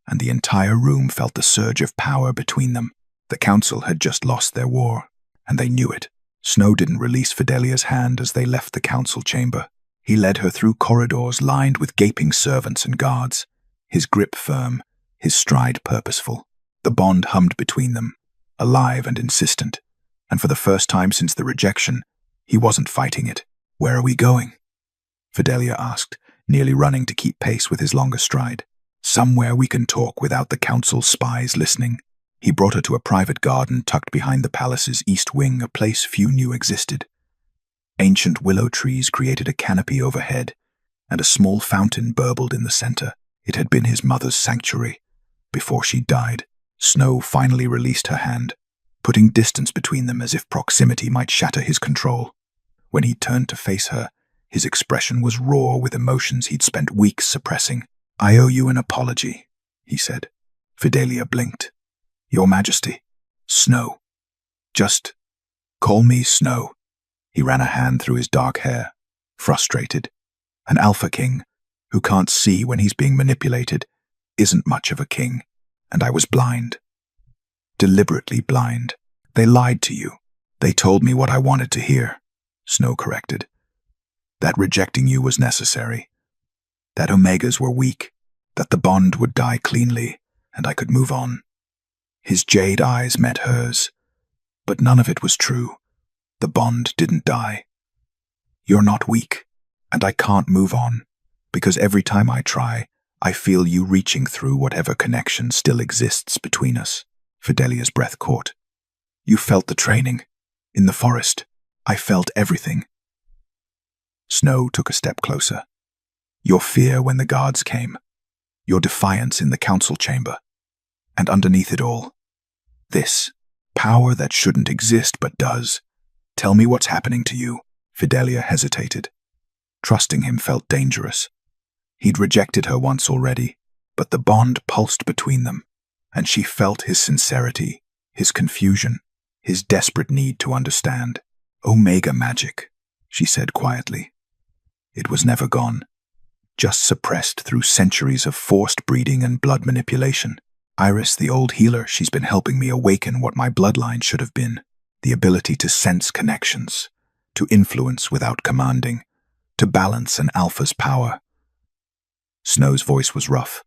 and the entire room felt the surge of power between them. The council had just lost their war, and they knew it. Snow didn't release Fidelia's hand as they left the council chamber. He led her through corridors lined with gaping servants and guards, his grip firm, his stride purposeful. The bond hummed between them, alive and insistent, and for the first time since the rejection, he wasn't fighting it. Where are we going? Fidelia asked, nearly running to keep pace with his longer stride. Somewhere we can talk without the council's spies listening. He brought her to a private garden tucked behind the palace's east wing, a place few knew existed. Ancient willow trees created a canopy overhead, and a small fountain burbled in the center. It had been his mother's sanctuary. Before she died, Snow finally released her hand, putting distance between them as if proximity might shatter his control. When he turned to face her, his expression was raw with emotions he'd spent weeks suppressing. I owe you an apology, he said. Fidelia blinked. Your Majesty. Snow. Just call me Snow. He ran a hand through his dark hair, frustrated. An Alpha King, who can't see when he's being manipulated, isn't much of a king, and I was blind. Deliberately blind. They lied to you. They told me what I wanted to hear, Snow corrected. That rejecting you was necessary. That Omegas were weak, that the bond would die cleanly, and I could move on. His jade eyes met hers, but none of it was true. The bond didn't die. You're not weak, and I can't move on, because every time I try, I feel you reaching through whatever connection still exists between us. Fidelia's breath caught. You felt the training. In the forest, I felt everything. Snow took a step closer. Your fear when the guards came, your defiance in the council chamber, and underneath it all, this power that shouldn't exist but does. Tell me what's happening to you. Fidelia hesitated. Trusting him felt dangerous. He'd rejected her once already, but the bond pulsed between them, and she felt his sincerity, his confusion, his desperate need to understand. Omega magic, she said quietly. It was never gone, just suppressed through centuries of forced breeding and blood manipulation. Iris, the old healer, she's been helping me awaken what my bloodline should have been. The ability to sense connections, to influence without commanding, to balance an alpha's power. Snow's voice was rough.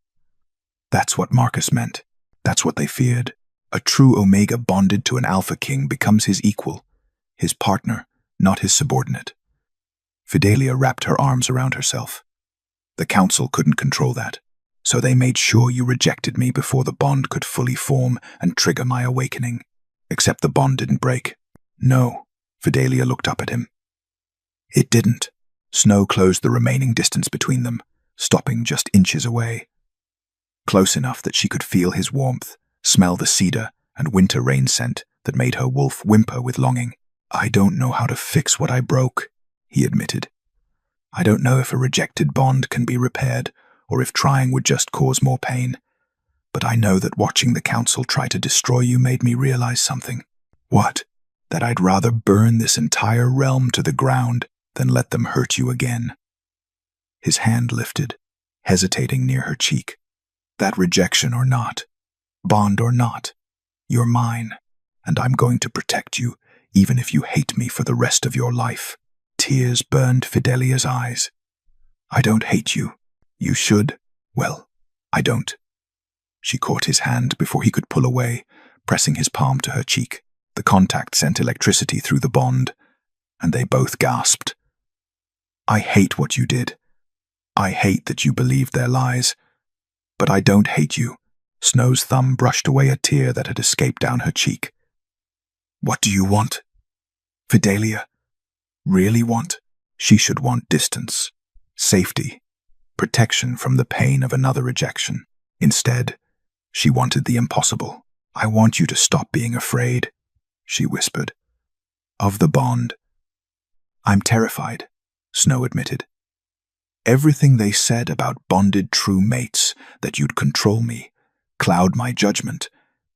That's what Marcus meant. That's what they feared. A true Omega bonded to an Alpha King becomes his equal, his partner, not his subordinate. Fidelia wrapped her arms around herself. The council couldn't control that, so they made sure you rejected me before the bond could fully form and trigger my awakening. Except the bond didn't break. No, Fidelia looked up at him. It didn't. Snow closed the remaining distance between them, stopping just inches away. Close enough that she could feel his warmth, smell the cedar and winter rain scent that made her wolf whimper with longing. I don't know how to fix what I broke, he admitted. I don't know if a rejected bond can be repaired or if trying would just cause more pain. But I know that watching the council try to destroy you made me realize something. What? That I'd rather burn this entire realm to the ground than let them hurt you again. His hand lifted, hesitating near her cheek. That rejection or not, bond or not, you're mine, and I'm going to protect you, even if you hate me for the rest of your life." Tears burned Fidelia's eyes. "I don't hate you. You should. Well, I don't." She caught his hand before he could pull away, pressing his palm to her cheek. The contact sent electricity through the bond, and they both gasped. "I hate what you did. I hate that you believed their lies. But I don't hate you." Snow's thumb brushed away a tear that had escaped down her cheek. "What do you want?" Fidelia really want? She should want distance, safety, protection from the pain of another rejection. Instead, she wanted the impossible. "I want you to stop being afraid," she whispered, "of the bond." "I'm terrified," Snow admitted. "Everything they said about bonded true mates, that you'd control me, cloud my judgment,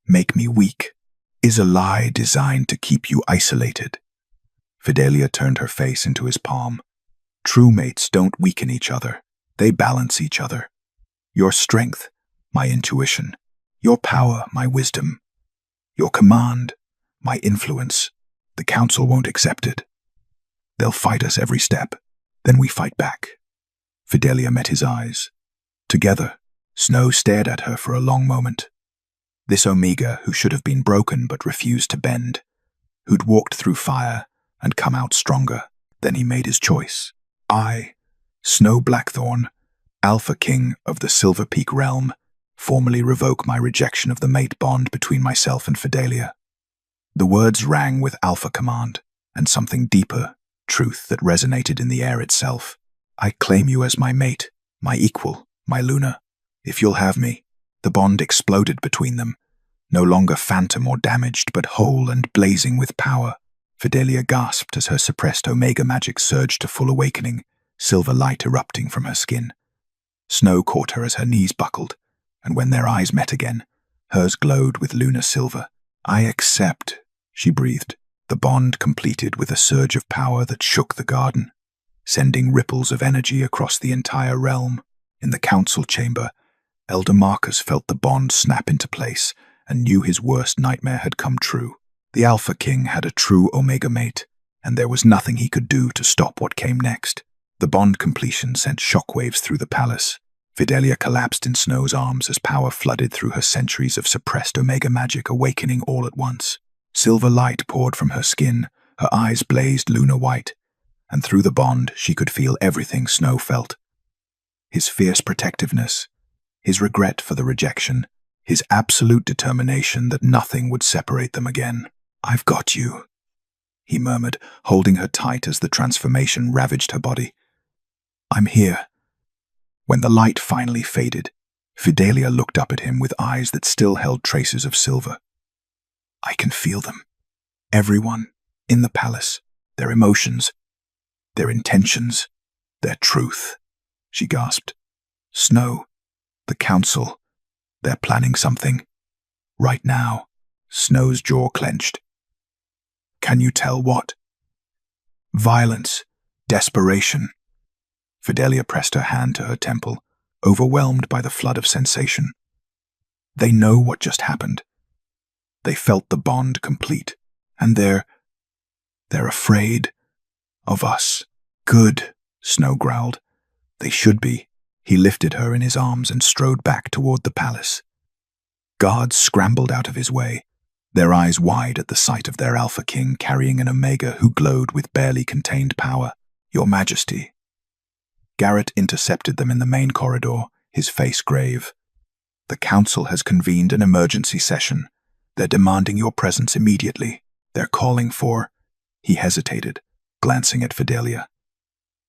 make me weak, is a lie designed to keep you isolated." Fidelia turned her face into his palm. "True mates don't weaken each other. They balance each other. Your strength, my intuition. Your power, my wisdom. Your command, my influence. The council won't accept it. They'll fight us every step. Then we fight back." Fidelia met his eyes. Together, Snow stared at her for a long moment. This Omega who should have been broken but refused to bend, who'd walked through fire and come out stronger. Then he made his choice. "I, Snow Blackthorn, Alpha King of the Silver Peak Realm, formally revoke my rejection of the mate bond between myself and Fidelia." The words rang with alpha command and something deeper, truth that resonated in the air itself. "I claim you as my mate, my equal, my Luna. If you'll have me." The bond exploded between them, no longer phantom or damaged, but whole and blazing with power. Fidelia gasped as her suppressed Omega magic surged to full awakening, silver light erupting from her skin. Snow caught her as her knees buckled, and when their eyes met again, hers glowed with lunar silver. "I accept," she breathed, the bond completed with a surge of power that shook the garden, sending ripples of energy across the entire realm. In the council chamber, Elder Marcus felt the bond snap into place and knew his worst nightmare had come true. The Alpha King had a true Omega mate, and there was nothing he could do to stop what came next. The bond completion sent shockwaves through the palace. Fidelia collapsed in Snow's arms as power flooded through her centuries of suppressed Omega magic, awakening all at once. Silver light poured from her skin, her eyes blazed lunar white, and through the bond she could feel everything Snow felt. His fierce protectiveness, his regret for the rejection, his absolute determination that nothing would separate them again. "I've got you," he murmured, holding her tight as the transformation ravaged her body. "I'm here." When the light finally faded, Fidelia looked up at him with eyes that still held traces of silver. "I can feel them. Everyone in the palace, their emotions, their intentions, their truth," she gasped. "Snow, the council, they're planning something. Right now." Snow's jaw clenched. "Can you tell what?" "Violence, desperation." Fidelia pressed her hand to her temple, overwhelmed by the flood of sensation. "They know what just happened. They felt the bond complete, and they're afraid of us." "Good," Snow growled. "They should be." He lifted her in his arms and strode back toward the palace. Guards scrambled out of his way, their eyes wide at the sight of their Alpha King carrying an Omega who glowed with barely contained power. "Your Majesty." Garrett intercepted them in the main corridor, his face grave. "The council has convened an emergency session. They're demanding your presence immediately. They're calling for—" He hesitated, glancing at Fidelia.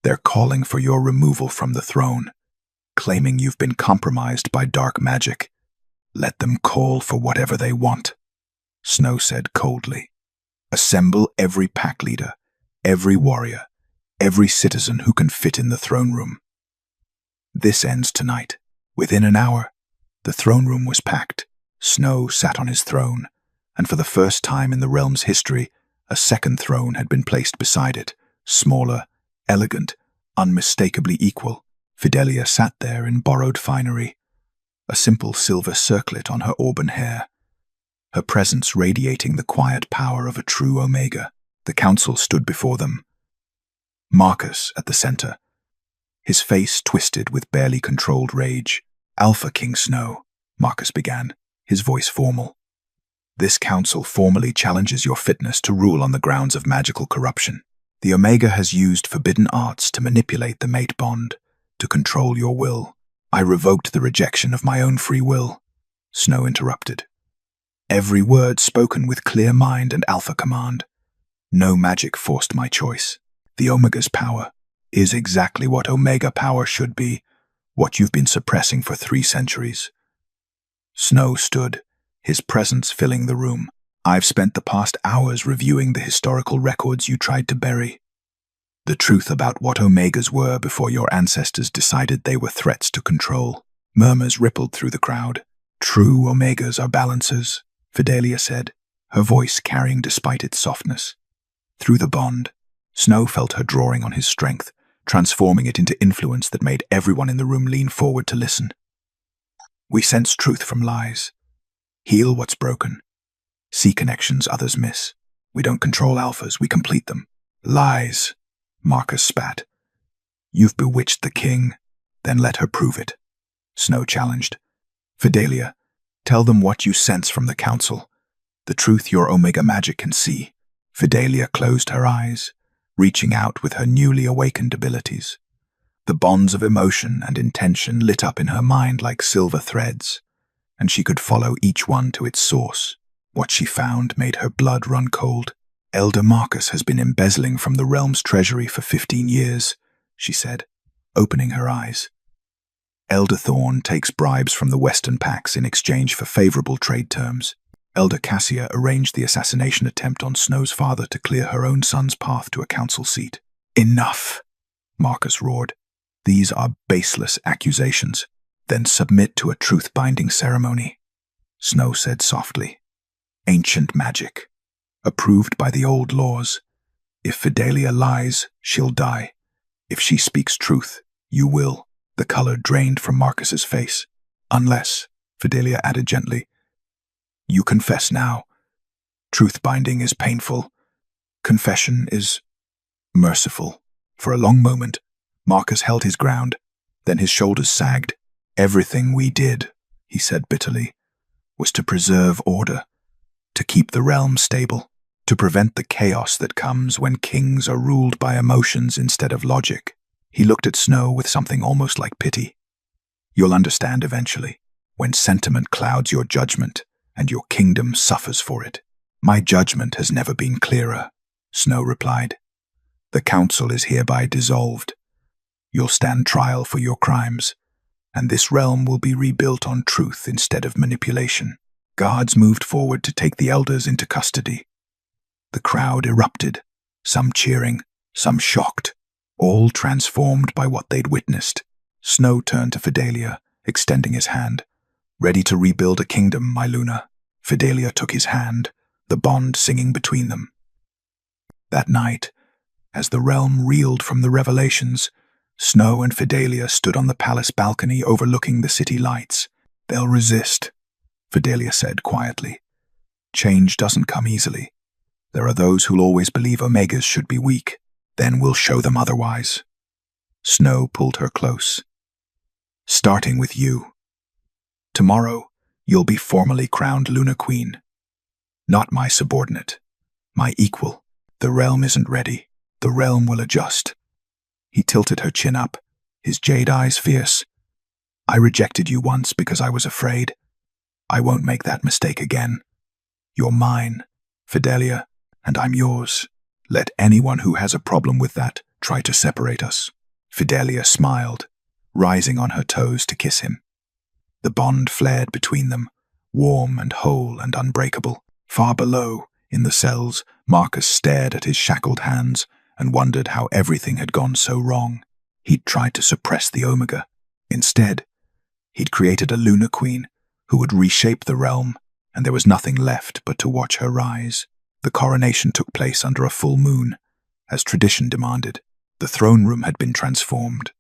"They're calling for your removal from the throne, claiming you've been compromised by dark magic. Let them call for whatever they want," Snow said coldly. "Assemble every pack leader, every warrior, every citizen who can fit in the throne room. This ends tonight." Within an hour, the throne room was packed. Snow sat on his throne, and for the first time in the realm's history, a second throne had been placed beside it, smaller, elegant, unmistakably equal. Fidelia sat there in borrowed finery, a simple silver circlet on her auburn hair, her presence radiating the quiet power of a true Omega. The council stood before them. Marcus at the center, his face twisted with barely controlled rage. "Alpha King Snow," Marcus began, his voice formal. "This council formally challenges your fitness to rule on the grounds of magical corruption. The Omega has used forbidden arts to manipulate the mate bond, to control your will. I revoked the rejection of my own free will," Snow interrupted. Every word spoken with clear mind and alpha command. No magic forced my choice. The Omega's power is exactly what Omega power should be, what you've been suppressing for 3 centuries. Snow stood, his presence filling the room. "I've spent the past hours reviewing the historical records you tried to bury. The truth about what Omegas were before your ancestors decided they were threats to control." Murmurs rippled through the crowd. "True Omegas are balancers," Fidelia said, her voice carrying despite its softness. Through the bond, Snow felt her drawing on his strength, transforming it into influence that made everyone in the room lean forward to listen. "We sense truth from lies. Heal what's broken. See connections others miss. We don't control alphas, we complete them." "Lies," Marcus spat. "You've bewitched the king, then let her prove it," Snow challenged. "Fidelia, tell them what you sense from the council, the truth your Omega magic can see." Fidelia closed her eyes, reaching out with her newly awakened abilities. The bonds of emotion and intention lit up in her mind like silver threads, and she could follow each one to its source. What she found made her blood run cold. "Elder Marcus has been embezzling from the realm's treasury for 15 years, she said, opening her eyes. "Elder Thorn takes bribes from the Western Pax in exchange for favorable trade terms. Elder Cassia arranged the assassination attempt on Snow's father to clear her own son's path to a council seat." "Enough," Marcus roared. "These are baseless accusations. Then submit to a truth-binding ceremony," Snow said softly. "Ancient magic, approved by the old laws. If Fidelia lies, she'll die. If she speaks truth, you will." The color drained from Marcus's face. "Unless," Fidelia added gently, "you confess now. Truth-binding is painful. Confession is merciful." For a long moment, Marcus held his ground, then his shoulders sagged. "Everything we did," he said bitterly, "was to preserve order, to keep the realm stable, to prevent the chaos that comes when kings are ruled by emotions instead of logic." He looked at Snow with something almost like pity. "You'll understand eventually, when sentiment clouds your judgment and your kingdom suffers for it." "My judgment has never been clearer," Snow replied. "The council is hereby dissolved. You'll stand trial for your crimes, and this realm will be rebuilt on truth instead of manipulation." Guards moved forward to take the elders into custody. The crowd erupted, some cheering, some shocked, all transformed by what they'd witnessed. Snow turned to Fidelia, extending his hand. "Ready to rebuild a kingdom, my Luna?" Fidelia took his hand, the bond singing between them. That night, as the realm reeled from the revelations, Snow and Fidelia stood on the palace balcony overlooking the city lights. "They'll resist," Fidelia said quietly. "Change doesn't come easily. There are those who'll always believe Omegas should be weak. Then we'll show them otherwise." Snow pulled her close. "Starting with you. Tomorrow, you'll be formally crowned Luna Queen. Not my subordinate, my equal. The realm isn't ready. The realm will adjust." He tilted her chin up, his jade eyes fierce. "I rejected you once because I was afraid. I won't make that mistake again. You're mine, Fidelia, and I'm yours. Let anyone who has a problem with that try to separate us." Fidelia smiled, rising on her toes to kiss him. The bond flared between them, warm and whole and unbreakable. Far below, in the cells, Marcus stared at his shackled hands and wondered how everything had gone so wrong. He'd tried to suppress the Omega. Instead, he'd created a Luna Queen who would reshape the realm, and there was nothing left but to watch her rise. The coronation took place under a full moon, as tradition demanded. The throne room had been transformed.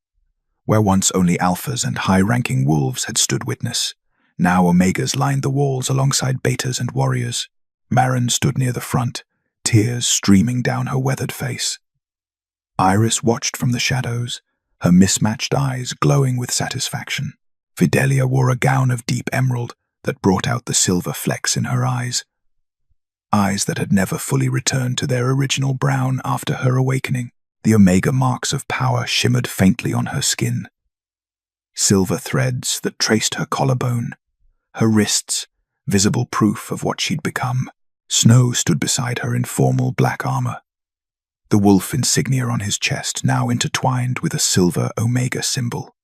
Where once only alphas and high-ranking wolves had stood witness, now Omegas lined the walls alongside betas and warriors. Marin stood near the front, tears streaming down her weathered face. Iris watched from the shadows, her mismatched eyes glowing with satisfaction. Fidelia wore a gown of deep emerald that brought out the silver flecks in her eyes that had never fully returned to their original brown after her awakening. The omega marks of power shimmered faintly on her skin. Silver threads that traced her collarbone, her wrists, visible proof of what she'd become. Snow stood beside her in formal black armor, the wolf insignia on his chest now intertwined with a silver omega symbol.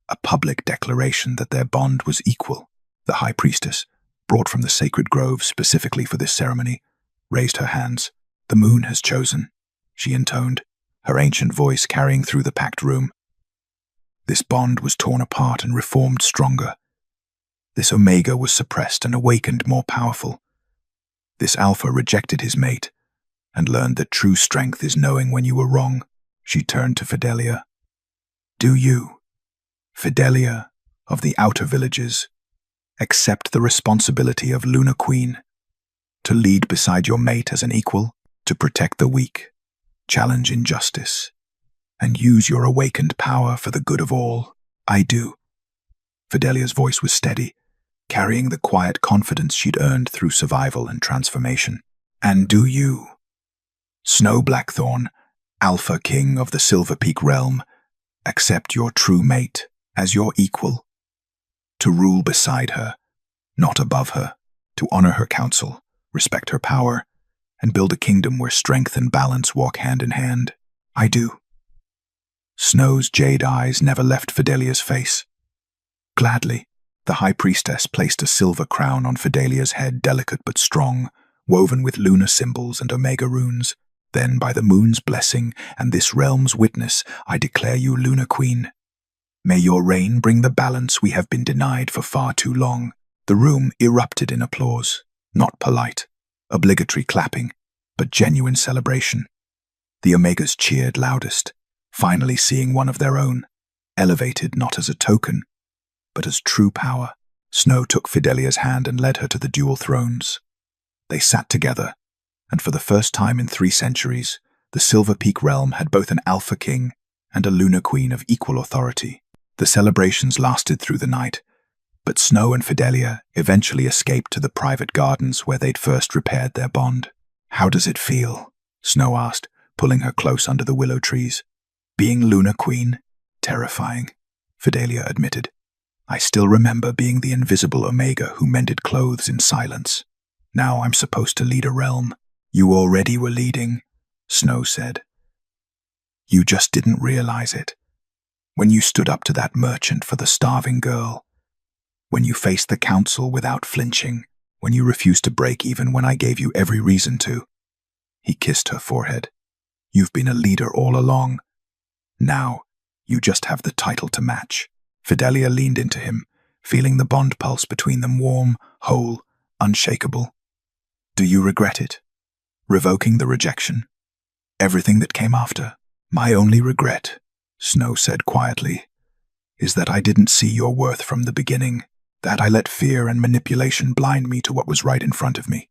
A public declaration that their bond was equal. The high priestess, brought from the sacred grove specifically for this ceremony, raised her hands. "The moon has chosen," she intoned, her ancient voice carrying through the packed room. This bond was torn apart and reformed stronger. This omega was suppressed and awakened more powerful. This alpha rejected his mate and learned that true strength is knowing when you were wrong. She turned to Fidelia. "Do you, Fidelia of the outer villages, accept the responsibility of Lunar Queen, to lead beside your mate as an equal, to protect the weak, challenge injustice, and use your awakened power for the good of all?" "I do." Fidelia's voice was steady, carrying the quiet confidence she'd earned through survival and transformation. "And do you, Snow Blackthorn, Alpha King of the Silver Peak realm, accept your true mate as your equal, to rule beside her, not above her, to honor her counsel, respect her power, and build a kingdom where strength and balance walk hand in hand?" "I do." Snow's jade eyes never left Fidelia's face. Gladly, the high priestess placed a silver crown on Fidelia's head, delicate but strong, woven with lunar symbols and omega runes. "Then, by the moon's blessing and this realm's witness, I declare you Lunar Queen. May your reign bring the balance we have been denied for far too long." The room erupted in applause, not polite, obligatory clapping, but genuine celebration. The Omegas cheered loudest, finally seeing one of their own, elevated not as a token, but as true power. Snow took Fidelia's hand and led her to the dual thrones. They sat together, and for the first time in 3 centuries, the Silver Peak realm had both an Alpha King and a Lunar Queen of equal authority. The celebrations lasted through the night, but Snow and Fidelia eventually escaped to the private gardens where they'd first repaired their bond. "How does it feel?" Snow asked, pulling her close under the willow trees. "Being Lunar Queen? Terrifying," Fidelia admitted. "I still remember being the invisible Omega who mended clothes in silence. Now I'm supposed to lead a realm." "You already were leading," Snow said. "You just didn't realize it. When you stood up to that merchant for the starving girl, when you faced the council without flinching, when you refused to break even when I gave you every reason to." He kissed her forehead. "You've been a leader all along. Now, you just have the title to match." Fidelia leaned into him, feeling the bond pulse between them warm, whole, unshakable. "Do you regret it? Revoking the rejection? Everything that came after?" "My only regret," Snow said quietly, "is that I didn't see your worth from the beginning, that I let fear and manipulation blind me to what was right in front of me."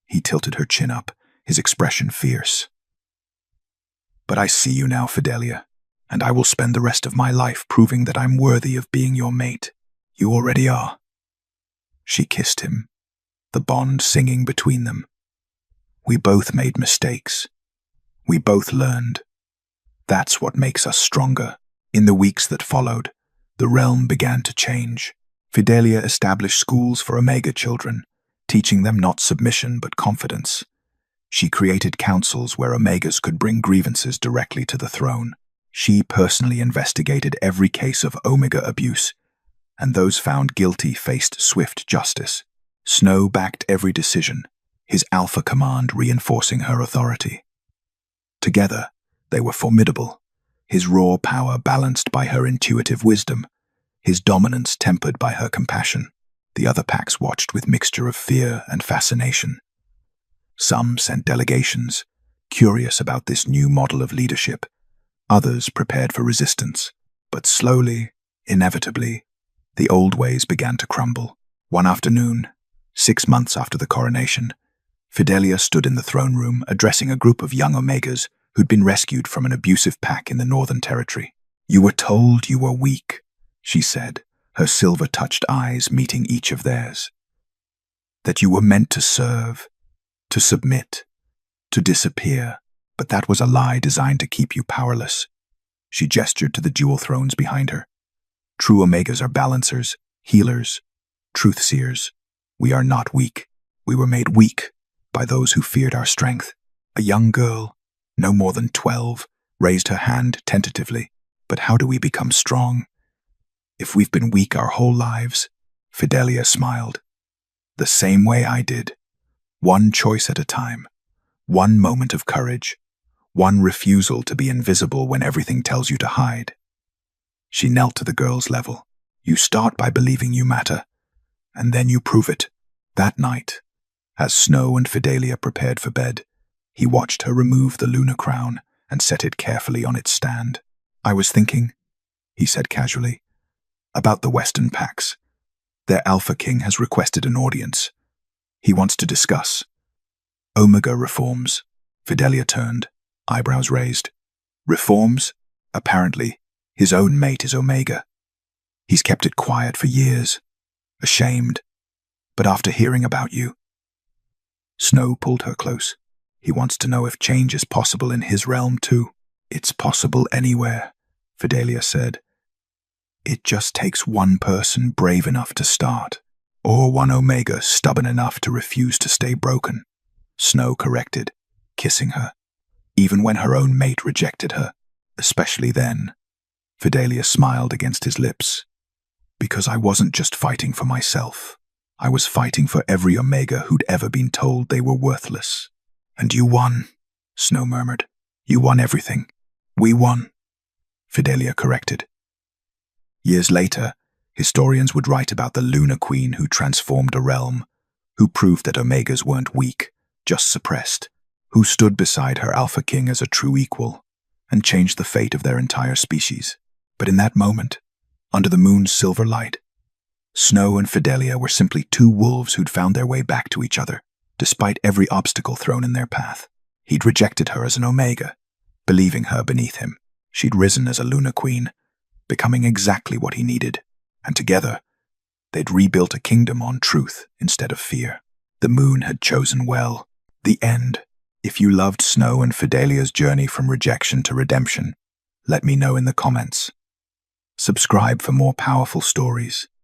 He tilted her chin up, his expression fierce. "But I see you now, Fidelia, and I will spend the rest of my life proving that I'm worthy of being your mate. You already are." She kissed him, the bond singing between them. "We both made mistakes. We both learned. That's what makes us stronger." In the weeks that followed, the realm began to change. Fidelia established schools for Omega children, teaching them not submission but confidence. She created councils where Omegas could bring grievances directly to the throne. She personally investigated every case of Omega abuse, and those found guilty faced swift justice. Snow backed every decision, his Alpha command reinforcing her authority. Together, they were formidable, his raw power balanced by her intuitive wisdom, his dominance tempered by her compassion. The other packs watched with mixture of fear and fascination. Some sent delegations, curious about this new model of leadership. Others prepared for resistance. But slowly, inevitably, the old ways began to crumble. One afternoon, 6 months after the coronation, Fidelia stood in the throne room, addressing a group of young Omegas who'd been rescued from an abusive pack in the Northern Territory. "You were told you were weak," she said, her silver-touched eyes meeting each of theirs. "That you were meant to serve, to submit, to disappear, but that was a lie designed to keep you powerless." She gestured to the dual thrones behind her. "True Omegas are balancers, healers, truth-seers. We are not weak. We were made weak by those who feared our strength." A young girl, no more than 12, raised her hand tentatively. "But how do we become strong? If we've been weak our whole lives," Fidelia smiled. "The same way I did. One choice at a time. One moment of courage. One refusal to be invisible when everything tells you to hide." She knelt to the girl's level. "You start by believing you matter, and then you prove it." That night, as Snow and Fidelia prepared for bed, he watched her remove the lunar crown and set it carefully on its stand. "I was thinking," he said casually, "about the Western packs. Their Alpha King has requested an audience. He wants to discuss Omega reforms." Fidelia turned, eyebrows raised. "Reforms? Apparently, his own mate is Omega. He's kept it quiet for years, ashamed. But after hearing about you..." Snow pulled her close. "He wants to know if change is possible in his realm too." "It's possible anywhere," Fidelia said. "It just takes one person brave enough to start, or one Omega stubborn enough to refuse to stay broken." Snow corrected, kissing her, even when her own mate rejected her, especially then. Fidelia smiled against his lips. "Because I wasn't just fighting for myself. I was fighting for every Omega who'd ever been told they were worthless." "And you won," Snow murmured. "You won everything. We won," Fidelia corrected. Years later, historians would write about the Lunar Queen who transformed a realm, who proved that Omegas weren't weak, just suppressed, who stood beside her Alpha King as a true equal, and changed the fate of their entire species. But in that moment, under the moon's silver light, Snow and Fidelia were simply two wolves who'd found their way back to each other, despite every obstacle thrown in their path. He'd rejected her as an Omega, believing her beneath him. She'd risen as a Lunar Queen, becoming exactly what he needed. And together, they'd rebuilt a kingdom on truth instead of fear. The moon had chosen well. The end. If you loved Snow and Fidelia's journey from rejection to redemption, let me know in the comments. Subscribe for more powerful stories.